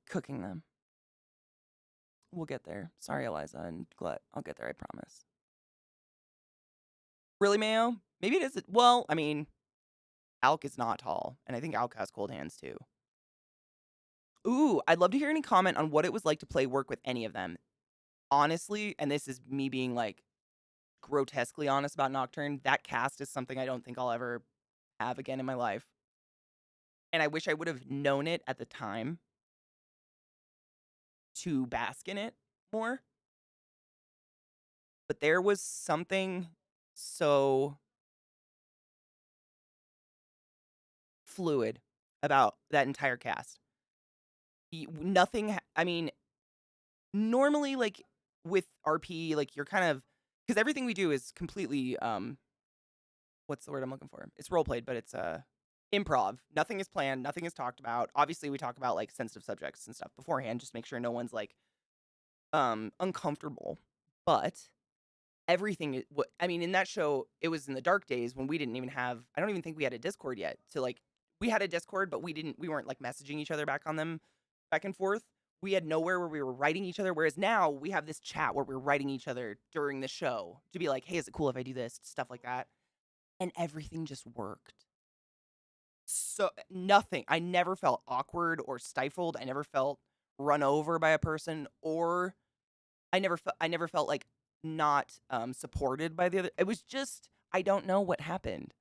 cooking them. We'll get there. Sorry, Eliza and Glut. I'll get there, I promise. Really, Mayo? Maybe it is. Well, I mean, Alk is not tall, and I think Alk has cold hands too. Ooh, I'd love to hear any comment on what it was like to play work with any of them. Honestly, and this is me being like grotesquely honest about Nocturne, that cast is something I don't think I'll ever have again in my life. And I wish I would have known it at the time to bask in it more. but there was something so fluid about that entire cast. Nothing, I mean, normally, like, with RP, like, you're kind of, because everything we do is completely, what's the word I'm looking for? It's role played, but it's improv. Nothing is planned. Nothing is talked about. Obviously, we talk about like sensitive subjects and stuff beforehand, just make sure no one's like uncomfortable. But everything is what I mean in that show. It was in the dark days when we didn't even have. I don't even think we had a Discord yet. To like, we had a Discord, but we didn't. We weren't like messaging each other back on them, back and forth. We had nowhere where we were writing each other. Whereas now we have this chat where we're writing each other during the show to be like, hey, is it cool if I do this? Stuff like that. And everything just worked. So nothing. I never felt awkward or stifled. I never felt run over by a person, or I never felt like not supported by the other. It was just I don't know what happened.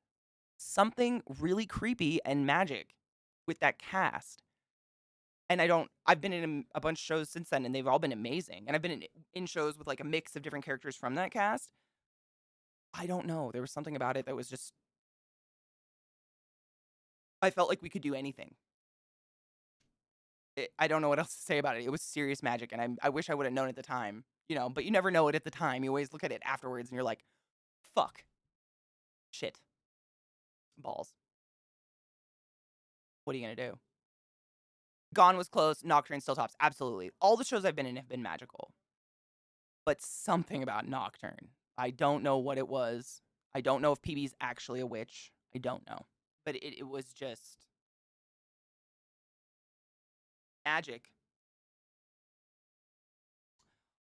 Something really creepy and magic with that cast. And I've been in a bunch of shows since then, and they've all been amazing. And I've been in shows with like a mix of different characters from that cast. I don't know. There was something about it that was just I felt like we could do anything. I don't know what else to say about it. It was serious magic, and I wish I would have known at the time, but you never know it at the time. You always look at it afterwards, and you're like, fuck, shit, balls. What are you going to do? Gone was close. Nocturne still tops. Absolutely. All the shows I've been in have been magical. But something about Nocturne. I don't know what it was. I don't know if PB's actually a witch. I don't know. But it was just magic.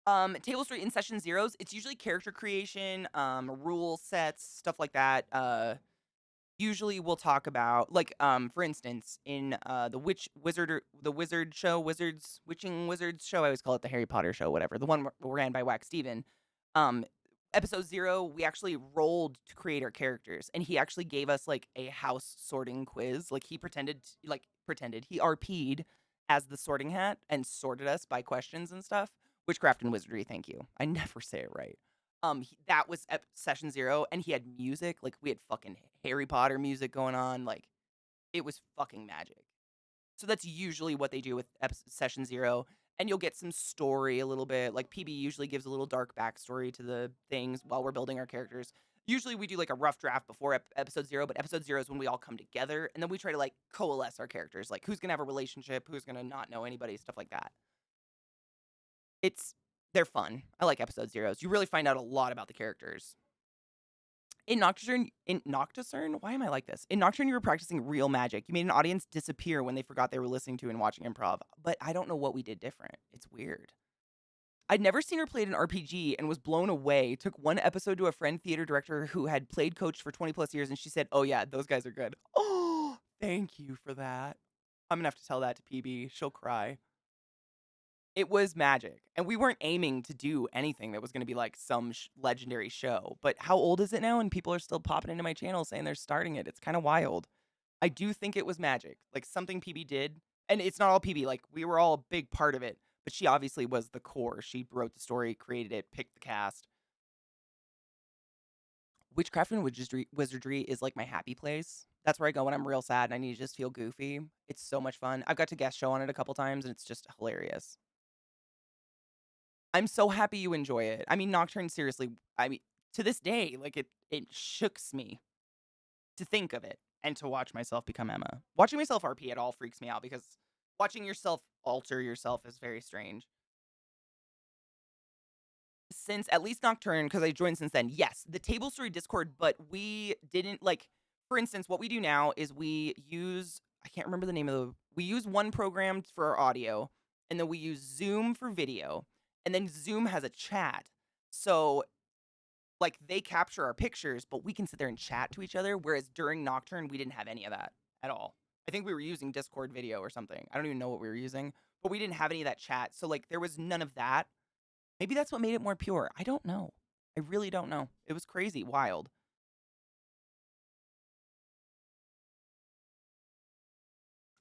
Table Street in session zeros, it's usually character creation, rule sets, stuff like that. Usually we'll talk about like for instance in the witching wizards show. I always call it the Harry Potter show, whatever, the one ran by Wax Steven. um Episode 0, we actually rolled to create our characters, and he actually gave us like a house sorting quiz. Like he he RP'd as the sorting hat and sorted us by questions and stuff. Witchcraft and wizardry, thank you, I never say it right. That was session 0, and he had music. Like we had fucking Harry Potter music going on. Like it was fucking magic. So that's usually what they do with session 0, and you'll get some story a little bit. Like PB usually gives a little dark backstory to the things while we're building our characters. Usually we do like a rough draft before episode 0, but episode 0 is when we all come together, and then we try to like coalesce our characters. Like who's gonna have a relationship, who's gonna not know anybody, stuff like that. They're fun. I like episode 0s. You really find out a lot about the characters. In Nocturne, why am I like this? In Nocturne, you were practicing real magic. You made an audience disappear when they forgot they were listening to and watching improv. But I don't know what we did different. It's weird. I'd never seen her play an RPG and was blown away. Took one episode to a friend theater director who had played coach for 20 plus years, and she said, "Oh yeah, those guys are good." Oh, thank you for that. I'm gonna have to tell that to PB. She'll cry. It was magic, and we weren't aiming to do anything that was gonna be like some legendary show. But how old is it now? And people are still popping into my channel saying they're starting it. It's kind of wild. I do think it was magic, like something PB did, and it's not all PB. Like we were all a big part of it, but she obviously was the core. She wrote the story, created it, picked the cast. Witchcraft and wizardry is like my happy place. That's where I go when I'm real sad and I need to just feel goofy. It's so much fun. I've got to guest show on it a couple times, and it's just hilarious. I'm so happy you enjoy it. I mean, Nocturne, seriously, I mean, to this day, like it shooks me to think of it and to watch myself become Emma. Watching myself RP at all freaks me out because watching yourself alter yourself is very strange. Since at least Nocturne, because I joined since then, yes, the Table Story Discord, but we didn't like, for instance, what we do now is we use, I can't remember the name of we use one program for our audio, and then we use Zoom for video, and then Zoom has a chat. So like they capture our pictures, but we can sit there and chat to each other. Whereas during Nocturne, we didn't have any of that at all. I think we were using Discord video or something. I don't even know what we were using, but we didn't have any of that chat. So like there was none of that. Maybe that's what made it more pure. I don't know. I really don't know. It was crazy, wild.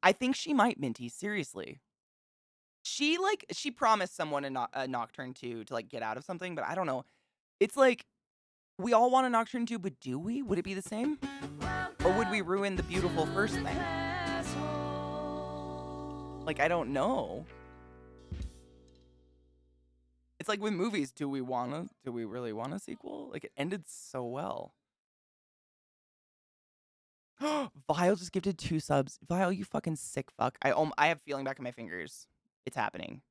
I think she might, Minty, seriously. She promised someone a Nocturne to like get out of something, but I don't know. It's like, we all want a Nocturne 2, but do we? Would it be the same? Or would we ruin the beautiful first thing? Like, I don't know. It's like with movies, do we really want a sequel? Like, it ended so well. Vile just gifted 2 subs. Vile, you fucking sick fuck. I have feeling back in my fingers. It's happening.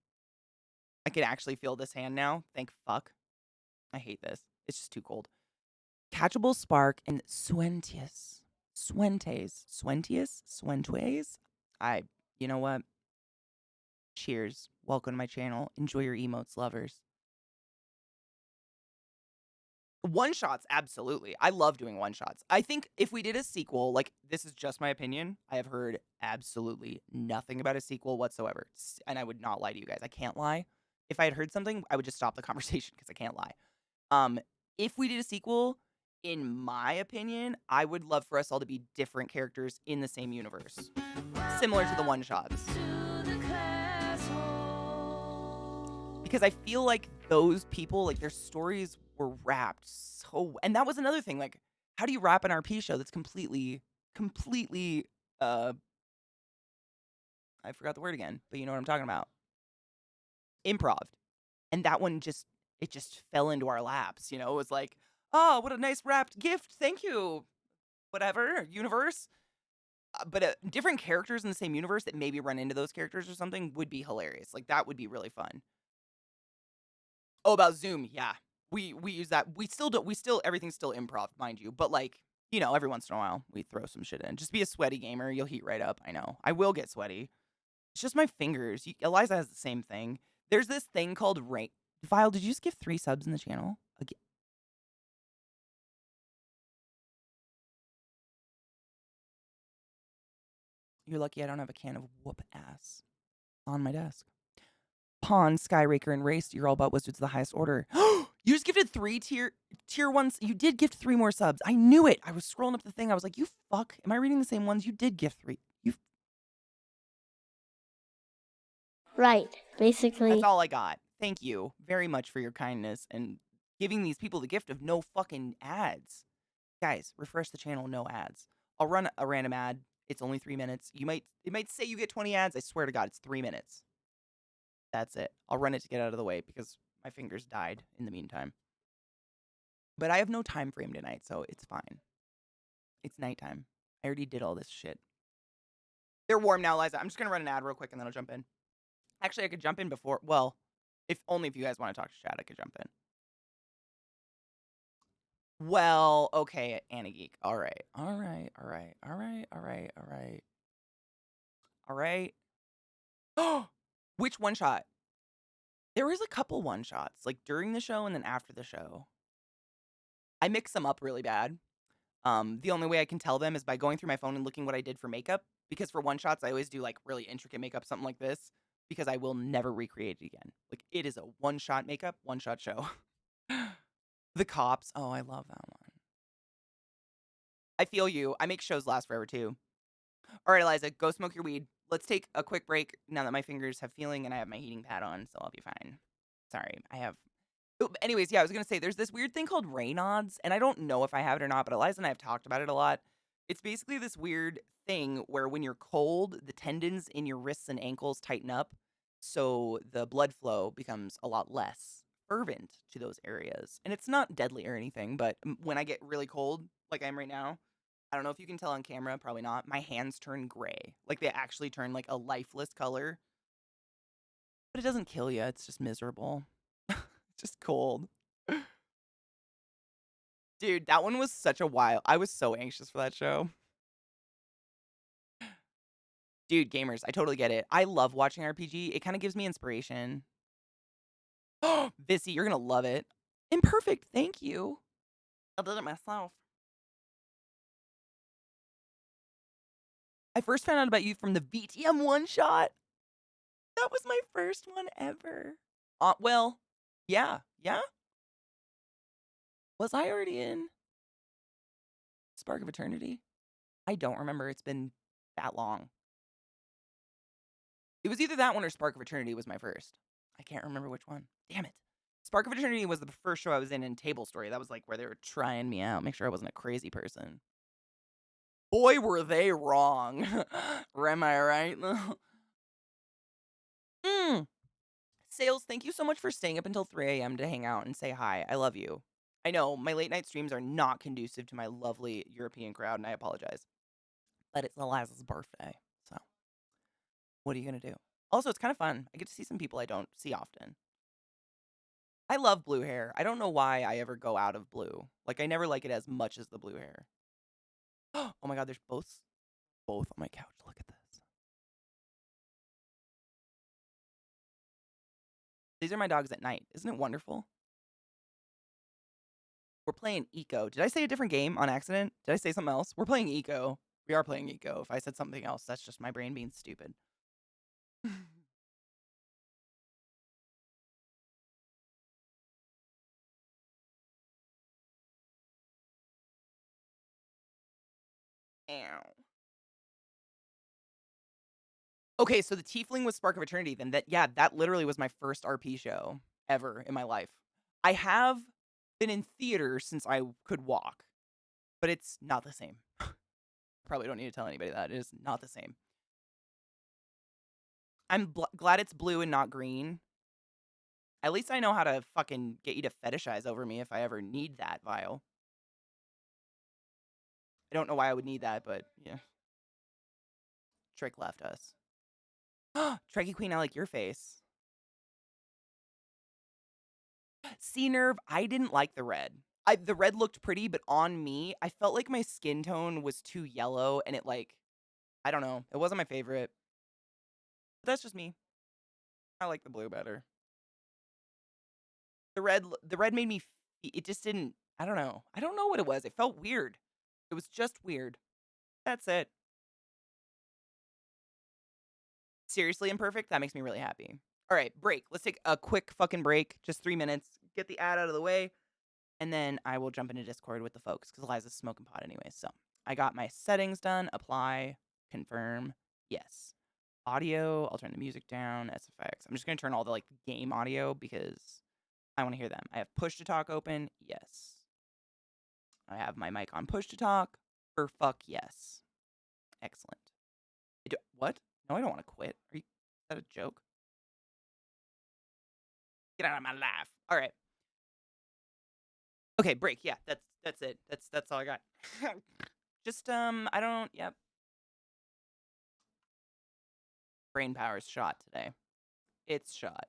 I can actually feel this hand now. Thank fuck. I hate this. It's just too cold. Catchable Spark and Swentius. Swentways? You know what? Cheers. Welcome to my channel. Enjoy your emotes, lovers. One-shots, absolutely. I love doing one-shots. I think if we did a sequel, like, this is just my opinion. I have heard absolutely nothing about a sequel whatsoever. And I would not lie to you guys. I can't lie. If I had heard something, I would just stop the conversation because I can't lie. If we did a sequel, in my opinion, I would love for us all to be different characters in the same universe. Similar to the one-shots. Because I feel like those people, like, their stories were wrapped so... And that was another thing, like, how do you wrap an RP show that's completely, I forgot the word again, but you know what I'm talking about. Improv. And that one just fell into our laps, you know? It was like, oh, what a nice wrapped gift, thank you. Whatever, universe. But different characters in the same universe that maybe run into those characters or something would be hilarious. Like, that would be really fun. Oh, about Zoom, yeah. We use that. Everything's still improv, mind you. But, like, you know, every once in a while, we throw some shit in. Just be a sweaty gamer. You'll heat right up. I know. I will get sweaty. It's just my fingers. Eliza has the same thing. There's this thing called rain. Vile, did you just give 3 subs in the channel? Again. You're lucky I don't have a can of whoop ass on my desk. Pawn, Skyraker, and Race, you're all about Wizards of the highest order. You just gifted 3 tier 1s. You did gift 3 more subs. I knew it. I was scrolling up the thing. I was like, you fuck. Am I reading the same ones? You did gift 3. Right. Basically. That's all I got. Thank you very much for your kindness and giving these people the gift of no fucking ads. Guys, refresh the channel, no ads. I'll run a random ad. It's only 3 minutes. It might say you get 20 ads. I swear to God, it's 3 minutes. That's it. I'll run it to get out of the way because my fingers died in the meantime. But I have no time frame tonight, so it's fine. It's nighttime. I already did all this shit. They're warm now, Liza. I'm just going to run an ad real quick and then I'll jump in. Actually, I could jump in before. Well, if you guys want to talk to chat, I could jump in. Well, okay, Anna Geek. All right. Which one shot? There was a couple one shots, like during the show and then after the show. I mix them up really bad. The only way I can tell them is by going through my phone and looking what I did for makeup. Because for one shots, I always do like really intricate makeup, something like this, because I will never recreate it again. Like, it is a one-shot makeup, one-shot show. The Cops. Oh, I love that one. I feel you. I make shows last forever too. All right, Eliza, go smoke your weed. Let's take a quick break now that my fingers have feeling and I have my heating pad on, so I'll be fine. Sorry, I have... Anyways, yeah, I was going to say, there's this weird thing called Raynaud's, and I don't know if I have it or not, but Eliza and I have talked about it a lot. It's basically this weird thing where when you're cold, the tendons in your wrists and ankles tighten up, so the blood flow becomes a lot less fervent to those areas. And it's not deadly or anything, but when I get really cold, like I am right now, I don't know if you can tell on camera, probably not, my hands turn gray. Like, they actually turn like a lifeless color. But it doesn't kill you, it's just miserable. Just cold. Dude, that one was such a wild... I was so anxious for that show. Dude, gamers, I totally get it. I love watching RPG. It kind of gives me inspiration. Oh, Vissy, you're going to love it. Imperfect, thank you. I did it myself. I first found out about you from the VTM one-shot. That was my first one ever. Well, yeah. Was I already in Spark of Eternity? I don't remember. It's been that long. It was either that one or Spark of Eternity was my first. I can't remember which one. Damn it. Spark of Eternity was the first show I was in Table Story. That was like where they were trying me out, make sure I wasn't a crazy person. Boy, were they wrong. Am I right? Sales, thank you so much for staying up until 3 a.m. to hang out and say hi. I love you. I know my late night streams are not conducive to my lovely European crowd, and I apologize. But it's Eliza's birthday, so what are you going to do? Also, it's kind of fun. I get to see some people I don't see often. I love blue hair. I don't know why I ever go out of blue. Like, I never like it as much as the blue hair. Oh my god, there's both on my couch. Look at this. These are my dogs at night. Isn't it wonderful? We're playing Eco. Did I say a different game on accident? Did I say something else? We're playing Eco. We are playing Eco. If I said something else, that's just my brain being stupid. Ow. Okay, so the Tiefling was Spark of Eternity. Then that literally was my first RP show ever in my life. I have been in theater since I could walk, but it's not the same. Probably don't need to tell anybody that. It is not the same. I'm glad it's blue and not green. At least I know how to fucking get you to fetishize over me if I ever need that, Vile. I don't know why I would need that, but yeah. Trick left us. Trekkie Queen, I like your face. Sea Nerve, I didn't like the red. The red looked pretty, but on me, I felt like my skin tone was too yellow, and it like, I don't know. It wasn't my favorite. But that's just me. I like the blue better. The red made me, it just didn't, I don't know. I don't know what it was. It felt weird. It was just weird. That's it. Seriously imperfect? That makes me really happy. All right, break. Let's take a quick fucking break. Just 3 minutes. Get the ad out of the way. And then I will jump into Discord with the folks because Eliza's smoking pot anyways. So I got my settings done. Apply. Confirm. Yes. Audio. I'll turn the music down. SFX. I'm just going to turn all the like game audio because I want to hear them. I have push to talk open. Yes. I have my mic on push to talk. For fuck yes. Excellent. What? No, I don't want to quit. Is that a joke? Get out of my life. All right. Okay, break. Yeah, that's it. That's all I got. Just I don't. Yep. Brain power's shot today. It's shot.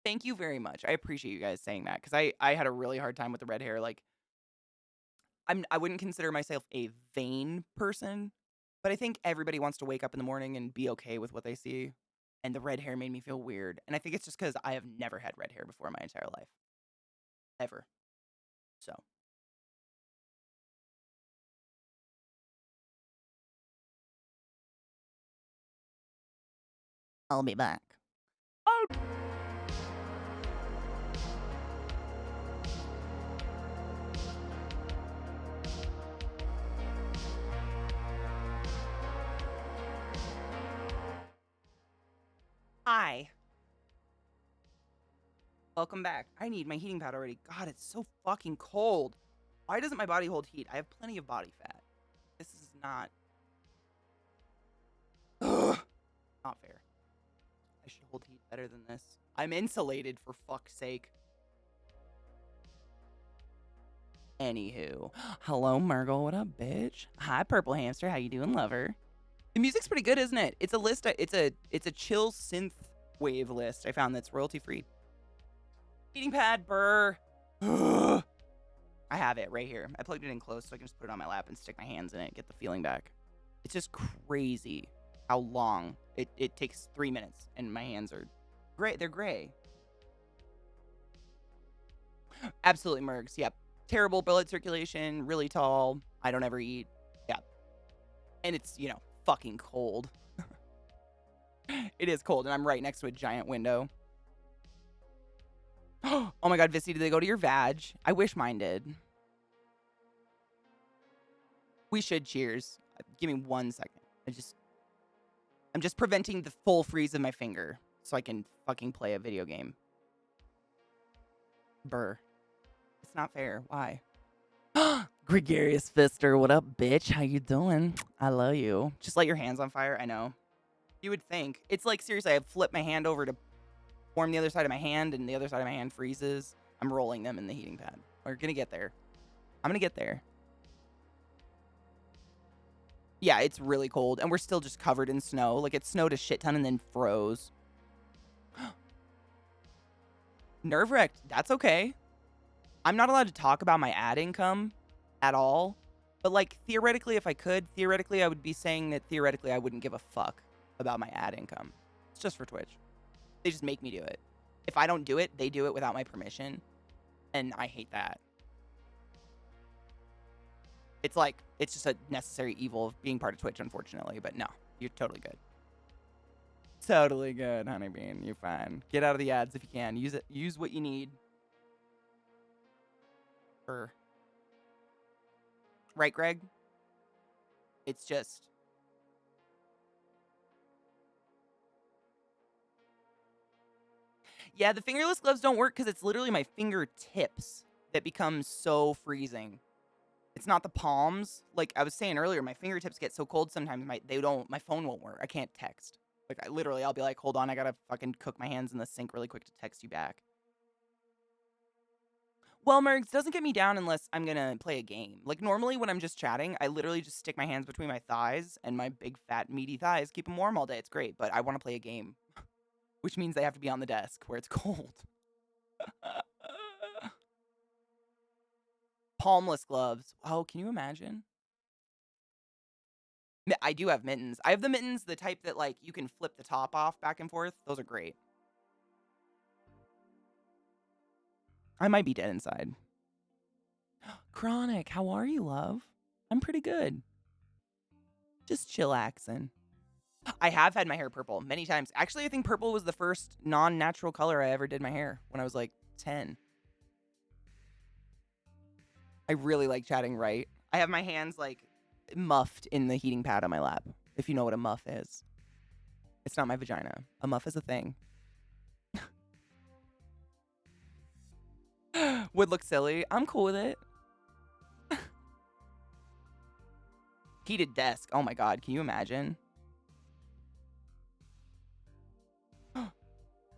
Thank you very much. I appreciate you guys saying that because I had a really hard time with the red hair. Like, I wouldn't consider myself a vain person, but I think everybody wants to wake up in the morning and be okay with what they see. And the red hair made me feel weird. And I think it's just because I have never had red hair before in my entire life. Ever. So. I'll be back. Oh. Hi. Welcome back. I need my heating pad already. God, it's so fucking cold. Why doesn't my body hold heat? I have plenty of body fat. This is not... Ugh. Not fair. I should hold heat better than this. I'm insulated, for fuck's sake. Anywho. Hello, Murgle. What up, bitch? Hi, Purple Hamster. How you doing, lover? The music's pretty good, isn't it? It's a list. It's a chill synth wave list I found that's royalty free. Heating pad, burr. I have it right here. I plugged it in close so I can just put it on my lap and stick my hands in it and get the feeling back. It's just crazy how long it takes 3 minutes and my hands are gray. They're gray. Absolutely, Mergs. Yep. Terrible blood circulation, really tall. I don't ever eat. Yeah. And it's, fucking cold. It is cold, and I'm right next to a giant window. Oh my god, Vissy, did they go to your vag? I wish mine did. We should cheers. Give me 1 second. I'm just preventing the full freeze of my finger so I can fucking play a video game. Burr. It's not fair. Why? Gregarious Fister, what up, bitch? How you doing? I love you. Just light your hands on fire. I know. You would think. It's like, seriously, I flip my hand over to warm the other side of my hand, and the other side of my hand freezes. I'm rolling them in the heating pad. We're gonna get there. I'm gonna get there. Yeah, it's really cold, and we're still just covered in snow. Like, it snowed a shit ton and then froze. Nerve-wracked. That's okay. I'm not allowed to talk about my ad income at all. But, like, theoretically, if I could, theoretically, I would be saying that theoretically I wouldn't give a fuck about my ad income. It's just for Twitch. They just make me do it. If I don't do it, they do it without my permission. And I hate that. It's like, it's just a necessary evil of being part of Twitch, unfortunately. But no, you're totally good. Totally good, Honeybean. You're fine. Get out of the ads if you can. Use it. Use what you need. Right, Greg? It's just... Yeah, the fingerless gloves don't work because it's literally my fingertips that become so freezing. It's not the palms. Like I was saying earlier, my fingertips get so cold sometimes my phone won't work. I can't text. Like I'll be like, hold on, I gotta fucking cook my hands in the sink really quick to text you back. Well, Mergs doesn't get me down unless I'm gonna play a game. Like normally when I'm just chatting, I literally just stick my hands between my thighs, and my big fat meaty thighs keep them warm all day. It's great, but I want to play a game, which means they have to be on the desk where it's cold. Palmless gloves. Oh, can you imagine? I do have mittens. I have the mittens, the type that like you can flip the top off back and forth. Those are great. I might be dead inside. Chronic, how are you, love? I'm pretty good. Just chillaxing. I have had my hair purple many times. Actually, I think purple was the first non-natural color I ever did my hair when I was like 10. I really like chatting right. I have my hands like muffed in the heating pad on my lap, if you know what a muff is. It's not my vagina. A muff is a thing. Would look silly. I'm cool with it. Heated desk. Oh my god, can you imagine?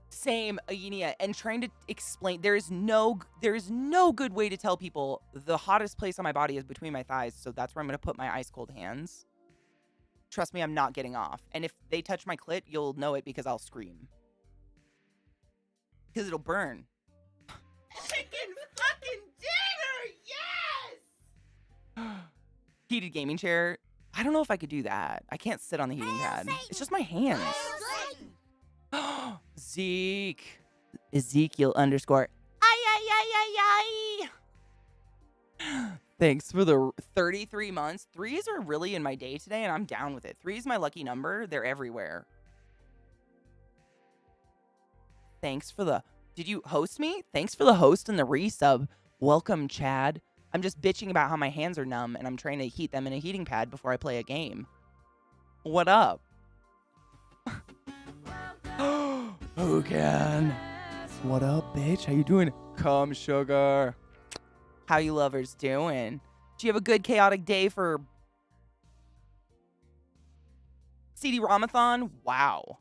Same, Aenia, and trying to explain there is no good way to tell people the hottest place on my body is between my thighs, so that's where I'm gonna put my ice cold hands. Trust me, I'm not getting off. And if they touch my clit, you'll know it because I'll scream. Because it'll burn. Chicken fucking dinner! Yes! Heated gaming chair. I don't know if I could do that. I can't sit on the heating pad. It's just my hands. Zeke. Ezekiel _ Thanks for the 33 months. 3s are really in my day today, and I'm down with it. 3 is my lucky number. They're everywhere. Thanks for the... Did you host me? Thanks for the host and the resub. Welcome, Chad. I'm just bitching about how my hands are numb, and I'm trying to heat them in a heating pad before I play a game. What up? Who can? What up, bitch? How you doing? Come, sugar. How you lovers doing? Do you have a good chaotic day for CD Ramathon? Wow.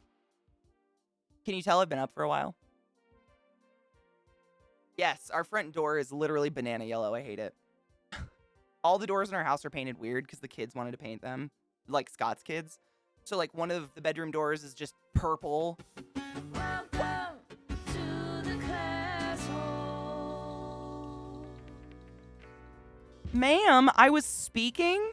Can you tell I've been up for a while? Yes, our front door is literally banana yellow. I hate it. All the doors in our house are painted weird because the kids wanted to paint them. Like Scott's kids. So like one of the bedroom doors is just purple. Ma'am, I was speaking.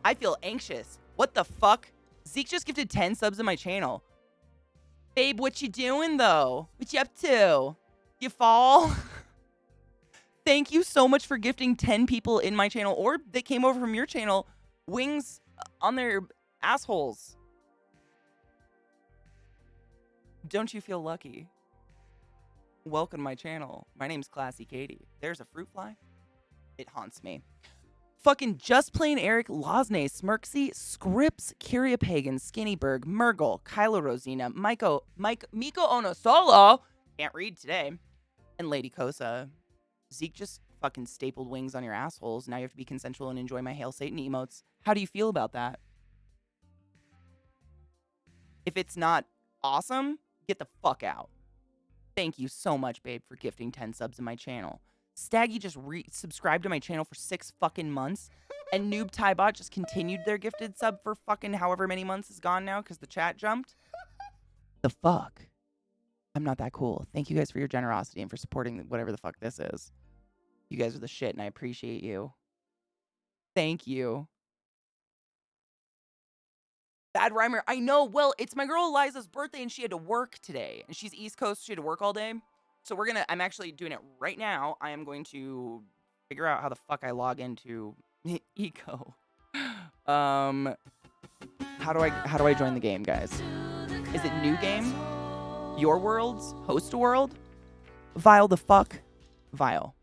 I feel anxious. What the fuck? Zeke just gifted 10 subs in my channel. Babe, what you doing though? What you up to? You fall? Thank you so much for gifting 10 people in my channel or that came over from your channel wings on their assholes. Don't you feel lucky? Welcome to my channel. My name's ClassyKatie. There's a fruit fly. It haunts me. Fucking Just Plain Eric, Loznay, Smirksy, Scripps, Kyria Pagan, Skinnyberg, Murgle, Kylo Rosina, Miko Ono Solo, can't read today, and Lady Kosa. Zeke just fucking stapled wings on your assholes. Now you have to be consensual and enjoy my Hail Satan emotes. How do you feel about that? If it's not awesome, get the fuck out. Thank you so much, babe, for gifting 10 subs in my channel. Staggy just subscribed to my channel for 6 fucking months. And Noob Tybot just continued their gifted sub for fucking however many months is gone now because the chat jumped. The fuck? I'm not that cool. Thank you guys for your generosity and for supporting whatever the fuck this is. You guys are the shit and I appreciate you. Thank you. Bad rhymer. I know. Well, it's my girl Eliza's birthday and she had to work today. And she's East Coast. She had to work all day. So I'm actually doing it right now. I am going to figure out how the fuck I log into Eco. How do I join the game, guys? Is it new game? Your worlds? Host a world? Vile the fuck? Vile.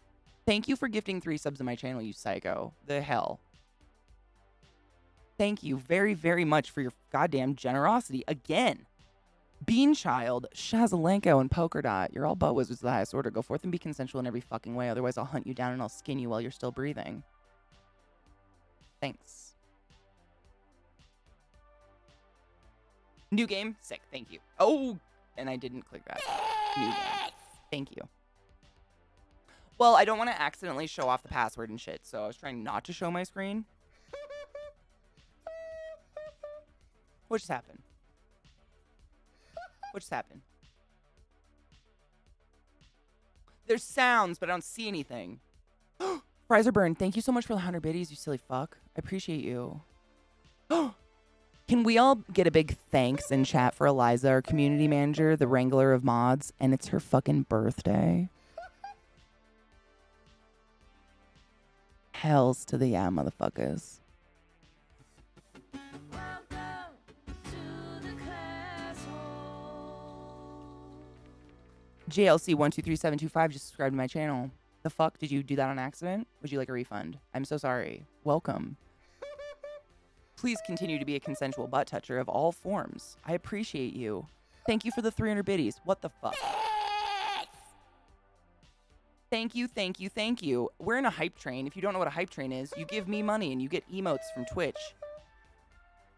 Thank you for gifting 3 subs to my channel, you psycho. The hell. Thank you very, very much for your goddamn generosity. Again. Beanchild, Shazalenko, and Poker Dot. You're all butt wizards of the highest order. Go forth and be consensual in every fucking way. Otherwise, I'll hunt you down and I'll skin you while you're still breathing. Thanks. New game? Sick. Thank you. Oh, and I didn't click that. New game. Thank you. Well, I don't want to accidentally show off the password and shit, so I was trying not to show my screen. What just happened? What just happened? There's sounds, but I don't see anything. Fries are burned. Thank you so much for the 100 biddies, you silly fuck. I appreciate you. Can we all get a big thanks in chat for Eliza, our community manager, the wrangler of mods, and it's her fucking birthday? Hells to the yeah, motherfuckers. JLC123725 just subscribed to my channel. The fuck? Did you do that on accident? Would you like a refund? I'm so sorry. Welcome. Please continue to be a consensual butt toucher of all forms. I appreciate you. Thank you for the 300 biddies. What the fuck? Thank you, thank you, thank you. We're in a hype train. If you don't know what a hype train is, you give me money and you get emotes from Twitch.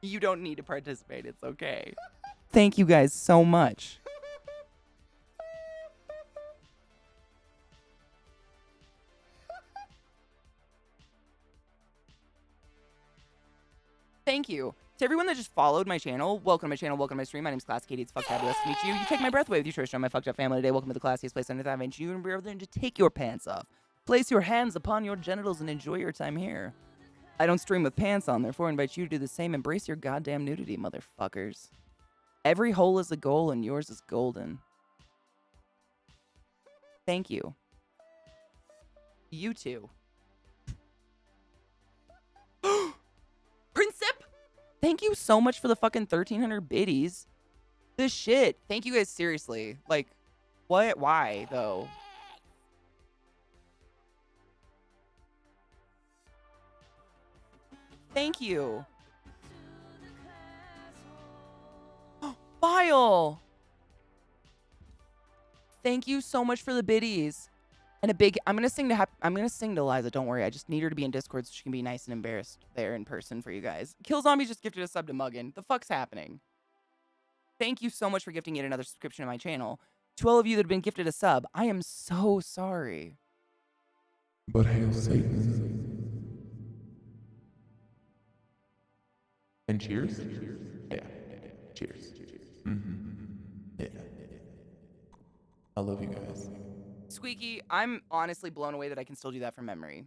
You don't need to participate. It's okay. Thank you guys so much. Thank you. To everyone that just followed my channel, welcome to my channel, welcome to my stream. My name's ClassyKatie. It's fabulous to meet you. You take my breath away with your choice on my fucked up family today. Welcome to the classiest place on earth. I invite you and rather than to take your pants off. Place your hands upon your genitals and enjoy your time here. I don't stream with pants on, therefore I invite you to do the same. Embrace your goddamn nudity, motherfuckers. Every hole is a goal and yours is golden. Thank you. You too. Princip! Thank you so much for the fucking 1,300 biddies. This shit. Thank you guys, seriously. Like, what? Why, though? Thank you. Vile! Thank you so much for the biddies. And a big, I'm gonna sing to Eliza, don't worry. I just need her to be in Discord so she can be nice and embarrassed there in person for you guys. Kill Zombies just gifted a sub to Muggin. The fuck's happening? Thank you so much for gifting yet another subscription to my channel. To all of you that have been gifted a sub, I am so sorry. But hail Satan. And cheers? Yeah. Cheers. Yeah. I love you guys. Squeaky, I'm honestly blown away that I can still do that from memory.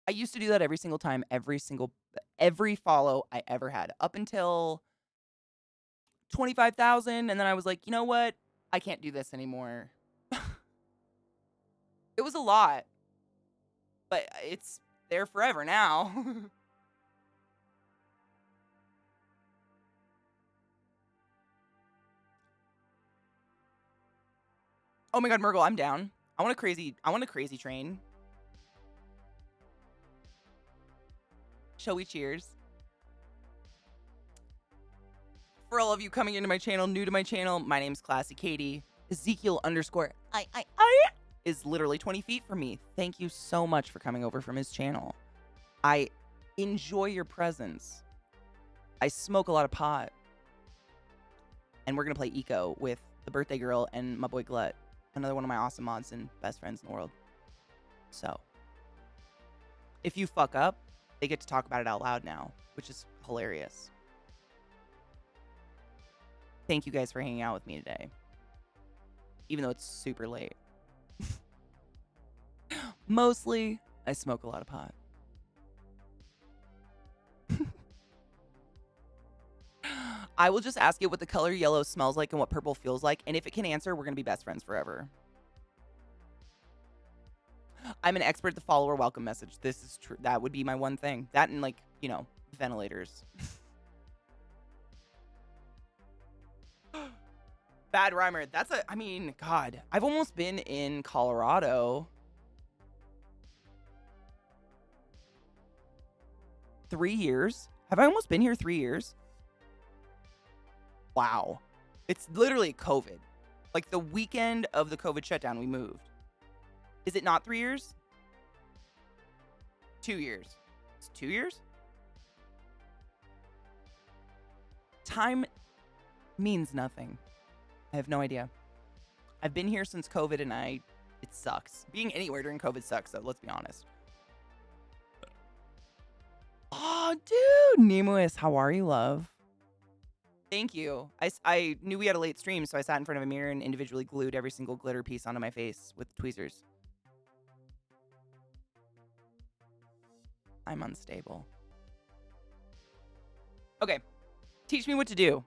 I used to do that every single time, every follow I ever had, up until 25,000, and then I was like, you know what? I can't do this anymore. It was a lot, but it's there forever now. Oh my god, Murgle, I'm down. I want a crazy train. shall we cheers? For all of you coming into my channel, new to my channel, my name's ClassyKatie. Ezekiel underscore I is literally 20 feet from me. Thank you so much for coming over from his channel. I enjoy your presence. I smoke a lot of pot. And we're going to play Eco with the birthday girl and my boy Glut. Another one of my awesome mods and best friends in the world. So, if you fuck up, they get to talk about it out loud now, which is hilarious. Thank you guys for hanging out with me today. Even though it's super late. Mostly, I smoke a lot of pot. I will just ask it what the color yellow smells like and what purple feels like. And if it can answer, we're going to be best friends forever. I'm an expert at the follower welcome message. This is true. That would be my one thing. That and, like, you know, ventilators. Bad rhymer. That's a, I mean, God, I've almost been in Colorado 3 years. Have I almost been here 3 years? Wow. It's literally COVID. Like the weekend of the COVID shutdown, we moved. Is it not 3 years? 2 years. It's 2 years? Time means nothing. I have no idea. I've been here since COVID and it sucks. Being anywhere during COVID sucks, though, let's be honest. Oh, dude. Nemois, how are you, love? Thank you. I knew we had a late stream, so I sat in front of a mirror and individually glued every single glitter piece onto my face with tweezers. I'm unstable. Okay. Teach me what to do.